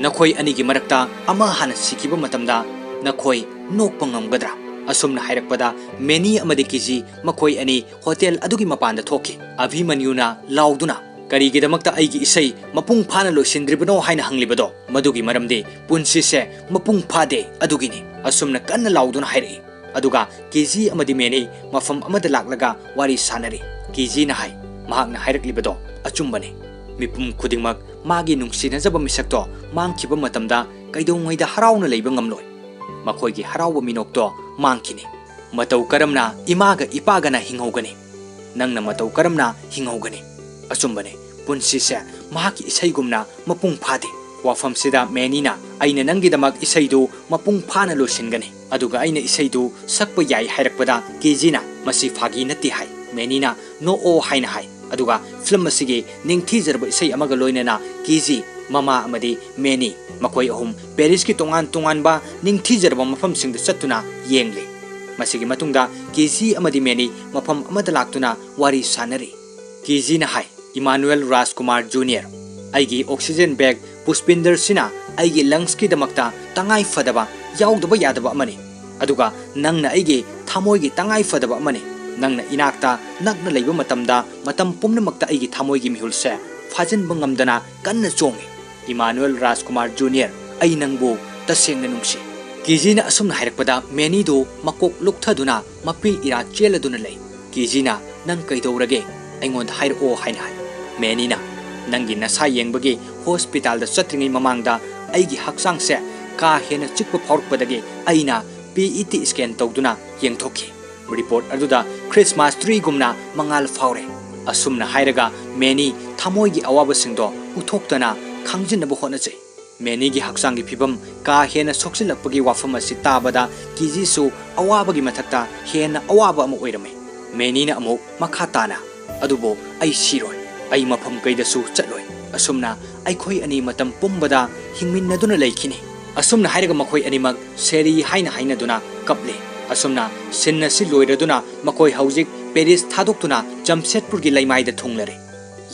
नखोई अनिगी मरक्ता अमा हाना सिकिबा मतमदा नखोई नोकपा ngамगद्रा असुमना हायरकपदा मेनी अमदि किजी मखोई अनि होटेल अदुगी मपानदा थोखि अभिमन्युना लाउदुना करीगिदमक्ता आइगी इसै मपुंग फाना लोसिंद्रिबनो हाइना हंगलिबदो मदुगी मरमदे पुंसिसे मपुंग फादे अदुगिनि असुमना कन्न लाउदुना हायरई अदुगा केजी अमदि मेनी मफम अमदा लाक्लगा वारी सानरी केजी ना हाय महाकना हायरकलिबदो अचुंबने मिपुम खुदिंगमक मागी नुंगसिनजब मिसक्तो मांगखिबा मतमदा कैदोंगैदा हराउना लैबा ngamloi मखोइगी हराउबा मिनोक्तो मांगखिनि मतौ करमना इमागा इपागना हिंगौगनि नंगना मतौ करमना हिंगौगनि अचुंबने पुंसिसे महाकी इसैगुमना मपुंग फादे वाफमसिदा मेनीना आइना नंगिदमक इसैदु मपुंग फाना लोसिनगनि अदुगा आइना इसैदु सक्पा याई हायरकपदा केजीना मसी फागी नति हाय मेनीना नो ओ हाइना हाय अदुगा फिल्म असिगी निंगथीजरबा इसै अमगा लोइनना केजी ममा अमदि मेनी मखोई अहुम पेरिस की तोंगान तोंगानबा निंगथीजरबा मफमसिंगदा चत्तुना येंगले मसिगी मतुंगदा केजी अमदि मेनी मफम अमदा लाक्तुना वारी सानरी केजी ना हाय Emmanuel Rajkumar junior आइगी oxygen bag Pushpinder सिना आइगी लंग्स की दमक्ता तंगाई फदबा याउदबा यादबा अमनी अदुगा नंगना आइगी थामोइगी तंगाई फदबा अमनी नंगना इनाक्ता नगना लैबा मतमदा मतम पुम्नमक्ता आइगी थामोइगी मिहुलसे फाजनबा ngamdana कन्न चोंगे इमानुएल राजकुमार जूनियर आई नंगबो तसेंगना नुंगसी केजीना असुमना हायरकपदा मेनीदो मकोक लुक्थदुना मपी इरा चेलदुना लै केजीना नंग कैदौरगे अइंगोंद हायरओ हायना हाय मेनीना नंगी नसा येंबगे हॉस्पिटल दा चत्रिङै ममांगदा आइगी हक्सांगसे का हेना चिकप फाउरकपदगे आइना पीईटी स्कैन तौदुना येंथोखि रिपोर्ट अदुदा क्रिसमस ट्री गुमना मंगाल फाउरे असुमना हायरगा मेनी थामोइगी अवाबसिंगदो उथोक्तना खांजिनबो होनजै मेनीगी हक्सांगी फिबम का हेना सोक्सिलकपगी वाफम असि ताबदा किजिसु अवाबगी मथक्ता हेना अवाबा अमु ओइरमे मेनीना अमु मखाताना अदुबो आई सिरोय आई मफम कैदसु चलोय असुमना आइखोई अनि मतम पुंबदा हिंगमिन्नदुना लैखिनि असुमना हायरगा मखोई अनिमक सेरी हाइना हाइनादुना कपले असुमना सिन्ना सि लोइरदुना मखोई हौजिक पेरिस थादोक्तुना जमशेदपुरगी लैमाइदा थुंगलरे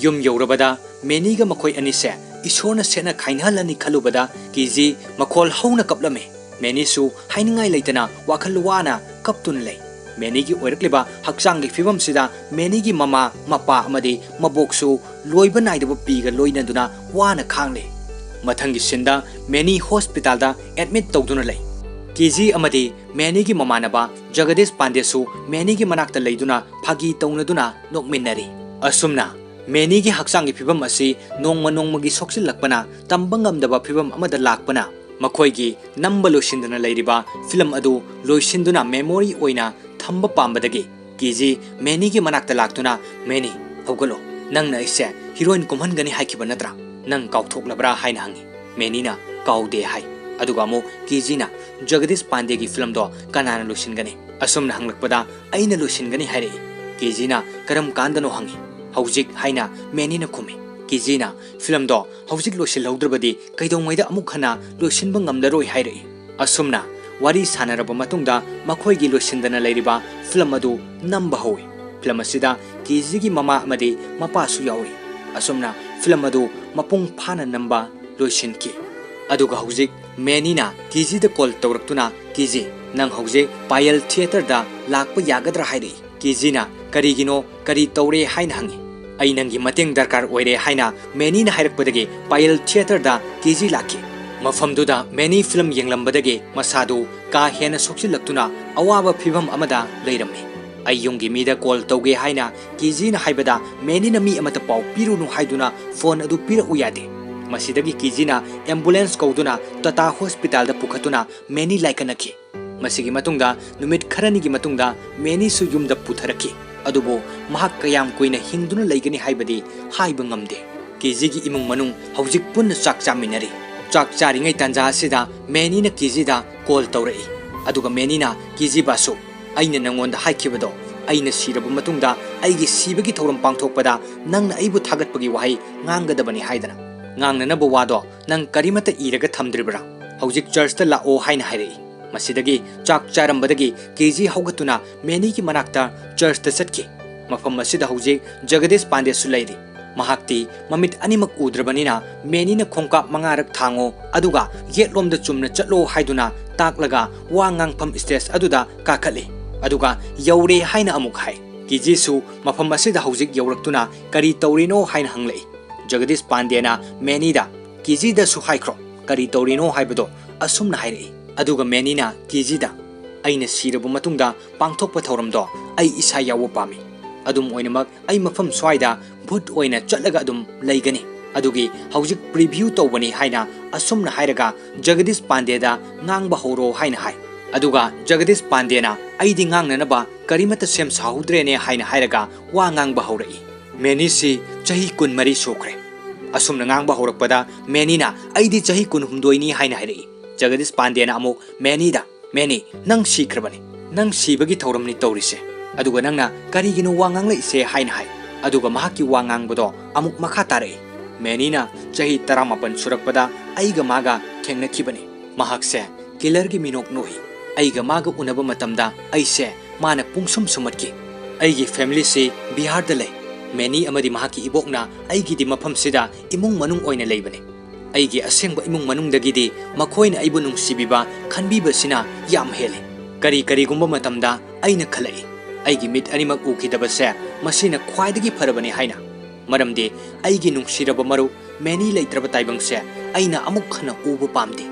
युम यौरबदा मेनीगा मखोई अनिसे इशोरना सेना खाइनहलनि खलुबदा किजी मखोल हौना कपलमे मेनीसु हाइनिंगाई लैतना वाखल वाना कपतुना लै मेनीगी ओइरक्लिबा हक्सांगी फिबमसिदा मेनीगी ममा मपा अमदि मबोक्सु लोइबा नाइदबा पीगा लोइनदुना वाना खांगले मथंगी सिंदा मेनी हॉस्पिटल दा एडमिट तौदुना लै केजी अमदि मेनीगी ममानबा जगदीश पांडेसु मेनीगी मनाक्ता लैदुना फागी तौनदुना नोकमिन्नरी असुमना मेनीगी हक्सांगी फिबम असि नोंगमा नोंगमगी सोक्सिलकपना तंबा ngamdaba फिबम अमदा लाकपना मखोइगी नंबा लोसिंदना लैरिबा फिल्म अदु लोइसिंदुना मेमोरी ओइना थंबा पांबदगी केजी मेनीगी मनाक्ता लाक्तुना मेनी हौगलो नंगना इसे हीरोइन कुमहनगनी हाइखिबा नत्रा नंग काउथोक्लबरा हाइना हंगी मेनीना काउदे हाइ अदुगा मो केजीना जगदीश पांडेगी फिल्म दो कनाना लोसिनगनी असुमना हंगलकपदा आइना लोसिनगनी हाइरे केजीना करम कांदनो हंगी हौजिक हाइना मेनीना खुमे केजीना फिल्म दो हौजिक लोसिलौद्रबदी कैदोंगैदा अमुक हना लोसिनबा ngamlaroi हाइरे असुमना वारी सानरबा मतुंगदा मखोइगी लोसिंदना लैरिबा फिल्म अदु नंबा होई फिल्म असिदा केजीगी ममा अमदि मपासु यावी असुमना फिल्म अदु मपुंग फाना नंबा लोसिनकी अदुगा हौजिक मेनीना केजीदा कॉल तौरक्तुना केजी नंग हौजिक पायल थिएटर दा लाकपा यागद्रा हाइरे केजीना करीगिनो करी तौरे हाइना हंगी आई नंगी मतेंग दरकार ओइरे हाइना मेनीना हाइरकपदगे पायल थिएटर दा केजी लाकी मफमदुदा मेनी फिल्म येंगलंबदगे मसादु का हेना सोक्सिलक्तुना अवाबा फिबम अमदा लैरमे आई युंगी मीदा कॉल तौगे हाइना केजीना हाइबदा मेनीना मी अमता पाउ पिरुनु हाइदुना फोन अदु पिरउ यादे मसिदगी केजीना एम्बुलेंस कौदुना टाटा हॉस्पिटल दा पुखतुना मेनी लाइकनखि मसिगी मतुंगदा नुमित खरनिगी मतुंगदा मेनी सु युमदा पुथरखि अदुबो महाक कयाम कोइना हिंदुना लैगनी हाइबदी हाइबा ngamde केजीगी इमुंग मनुंग हौजिक पुन्न चाक चामिनरी चाक चारिङै तंजा असिदा मेनीना केजीदा कॉल तौरई अदुगा मेनीना केजी बासु आइना नंगोंदा हाइखिबदो आइना सिरबा मतुंगदा आइगी सिबगी थौरम पांगथोकपदा नंगना आइबु थागतपगी वाहै ngangadabani हाइदना ngangnanaba wado nang karimata iraga thamdribra hojik church ta lao haina hairei masidagi chak charambadagi keji haugatuna meni ki manakta church ta satki mafam masida hojik jagadish pande sulairi mahakti mamit animak udrabanina menina khongkap mangarak thango aduga yetlomda chumna chatlo haiduna taklaga wangang pham stage aduda kakhali aduga yaure haina amuk hai kijisu mafam asida hojik yauraktuna kari taurino haina hanglei Jagadish Pandeyna menida kijida su haikro kari taurino haibado asumna hairei aduga menina kijida aina sirabu matungda pangthokpa thauramdo ai isa yawo pami adum oinamak ai mafam swaida भूत ओइना चलगा अदुम लैगनी अदुगी हौजिक preview तौबनी हाइना असुमना हाइरगा जगदीश पांडेदा ngang हौरो हाइना हाइ अदुगा जगदीश पांडेना आइदि ngangnanaba करिमत सेम साहुद्रेने हाइना हाइरगा वा ngang हौरई मेनीसी चही कुन मरी सोख्रे असुमना ngang हौरकपदा मेनीना आइदि चही कुन हुमदोइनी हाइना हाइरई जगदीश पांडेना अमुक मेनीदा मेनी नंग सीख्रबनी नंग सीबगी थौरमनी तौरिसे अदुगा नंगना करिगिनो वा nganglei हाइना हाइ अदुगा महाकी वांगांग बदो अमुक मखा तारे मेनीना चही 18 सुरकपदा आइगा मागा थेंगनखिबनी महाकसे किलर की मिनोक नोही आइगा मागा उनबा मतमदा आइसे माना पुंगसुम सुमतकी आइगी फैमिली से बिहार दले मेनी अमदी महाकी इबोकना आइगी दि मफम सिदा इमुंग मनुंग ओइना लेबने आइगी असेंगबा इमुंग मनुंग दगिदि मखोइना आइबु नुंगसिबिबा खनबिबसिना याम हेले करी करीगुंबा मतमदा आइना खलई आइगी मिट अनिमक उखिदबसे मसीना ख्वाइदगी फरबने हाइना मरमदे आइगी नुंगसिरबा मरु मेनी लेत्रबा ताइबंगसे आइना अमुक खना उबु पामदे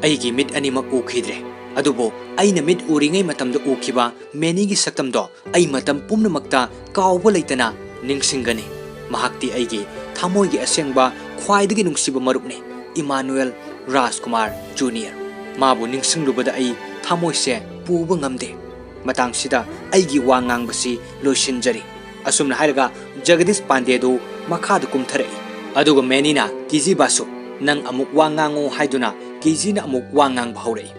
आइगी मिट अनिमक उखिद्रे अदुबो आइना मिट उरिङै मतमदा उखिबा मेनीगी सक्तमदो आइ मतम पुम्नमक्ता कावबा लेतना निंगसिंगनी महाक्ति आइगी थामोइगी असेंगबा ख्वाइदगी नुंगसिबा मरुपने इमानुएल राजकुमार जूनियर माबु निंगसिंगलुबदा आइ थामोइसे पुबा ngamde matang sida aigi wangang basi loishinjari asumna hairaga Jagadish Pandeydu makhadu kumtharei aduga menina kiji basu nang amuk wangango haiduna kiji na amuk wangang bhaurei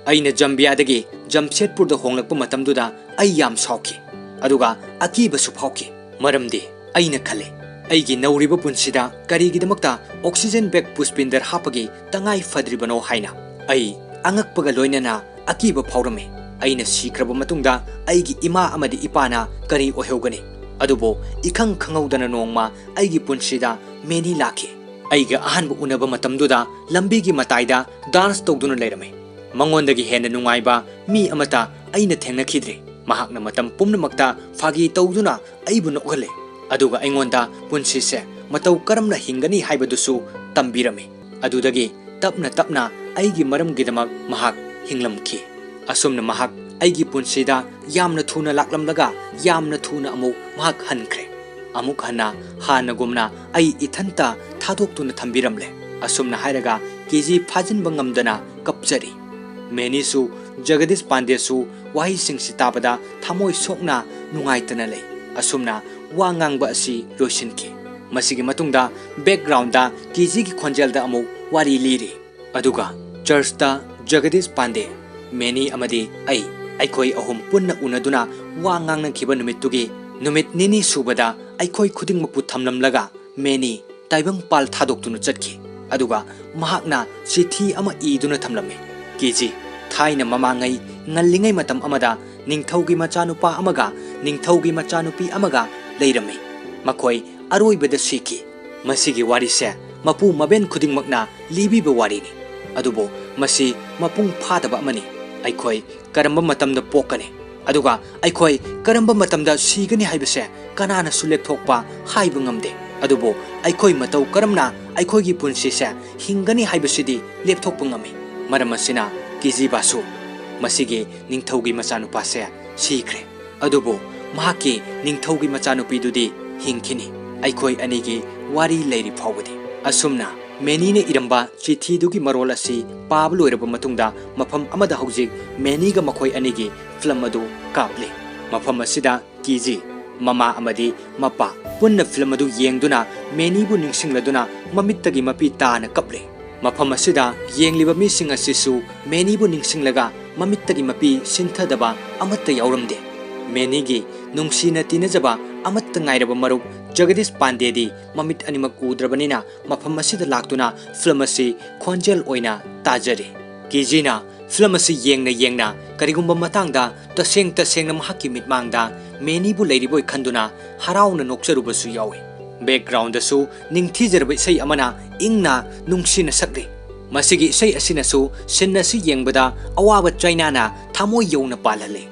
aina Jambia dagi Jamshedpur da honglakpa matamduda ai yam sauki aduga aki basu phauki maramdi aina khale aigi nauriba punsida karigidamakta oxygen bag puspinder hapagi tangai fadribano haina ai angakpaga loinana akiba phaurame aina sikraba matungda aigi ima amadi ipana kari ohogani adubo ikhang khangawdana nongma aigi punsida meni laki aiga ahanbu unaba matamduda lambi gi mataida dance togduna leirame mangondagi hena nungaiba mi amata aina thengna khidre mahakna matam pumnamakta fagi togduna aibu nokhale aduga aingonda punsise matau karamna hingani haibadusu tambirame adudagi tapna tapna aigi maram gidamak mahak hinglamki asumna mahak aigi punsida yamna thuna laklamlaga yamna thuna amuk mahak hankre amuk hana hana gumna ai ithanta thadoktuna thambiramle asumna hairaga kiji phajin bangamdana kapjari menisu Jagadish Pandeysu wahi singsi tabada thamoi sokna nungaitana lei asumna wangangba asi roishinki masigi matungda background da kiji ki khonjelda amuk wari liri aduga church da Jagadish Pandey मेनी अमदी आई अहुम पुन्ना उनदुना वांगांग नखिबा नुमितुगी नुमित निनी सुबदा आइखोई खुदिंग मपु थमलमलगा मेनी ताइबंग पाल थादोक्तुनु चटखि अदुगा महाकना चिठी अमा इदुना थमलमे किजी थाइना ममांगै ngallingै matam amada ningthaugi machanupa amaga ningthaugi machanupi amaga leirame makhoi aroibada siki masigi warise mapu maben khudingmakna libiba warini adubo masi mapung phadaba amani aikhoi karamba matamda pokane aduga aikhoi karamba matamda sigani haibase kanana sulep thokpa haibu ngamde adubo aikhoi matau karamna aikhoi gi punsi se hingani haibasidi lep thokpa ngami maramasina kiji basu masigi ningthaugi machanupa se sikre adubo mahaki ningthaugi machanupi dudi hingkini aikhoi anigi wari leiri phawbadi asumna मेनी इरंबा चिठीदुगी मरोल असी पाब लोइरब मतुंगदा मफम अमदा हौजिक मेनीगा मखोय अनिगी film अदु कापले मफम असिदा कीजी mama अमदी Mopa पुन्न film अदु येंगदुना मेनीबु निंगसिंगलदुना ममित्तगी मपी ताना कपले मफम असिदा येंगलिबा missing असिसु मेनीबु निंगसिंगलगा ममित्तगी मपी सिंथदबा अमत्त यावरमदे मेनीगी नुंगसिना तिनजबा अमत्त ngairaba marup Jagadish Pandeydi mamit animak udrabanina mafam asida laktuna film asi khonjel oina tajari kijina film asi yengna karigumba matangda tasengna mahaki mitmangda meni bu leiriboi khanduna harauna nokcharubasu yawe background-dasu ningthijarabe isai amana ingna nungsina sakli masigi isai asinasu sinnasi yengbada awaba chaina thamoi yona palhale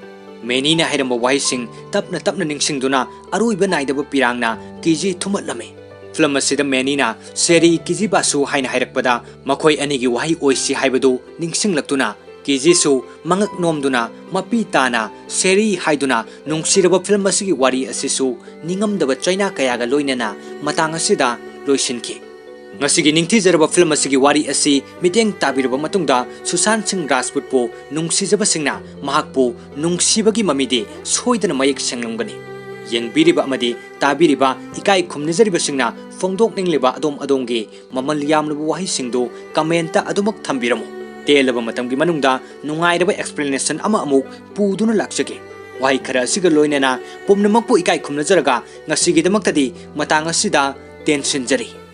meni na hairamba wahising tapna ningsingduna aruiba naidaba pirangna kiji thumatlame film asida meni na seri kiji basu haina hairakpada makhoi anigi wahi oisi haibadu ningsinglaktuna kiji su mangak nomduna mapi tana seri haiduna nungsiraba film asigi wari asisu ningamdaba chaina kayaga loinana matang asida loisinki ngasigi ningthijaraba film asigi wari asi miteng tabiraba matungda Sushant Singh Rajput po nungsijaba singna mahakpo nungsibagi mamidi soidana mayek senglamgani yengbiriba amadi tabiriba ikai khumnijariba singna fongdok ningliba adongi mamal yamluba wahi singdo commenta adumak thambiramo telaba matamgi manungda nungairaba explanation ama amuk puduna lakjage wahi khara asiga loinana pumnamakpo ikai khumnijaraga ngasigi damaktadi matang asida tension jari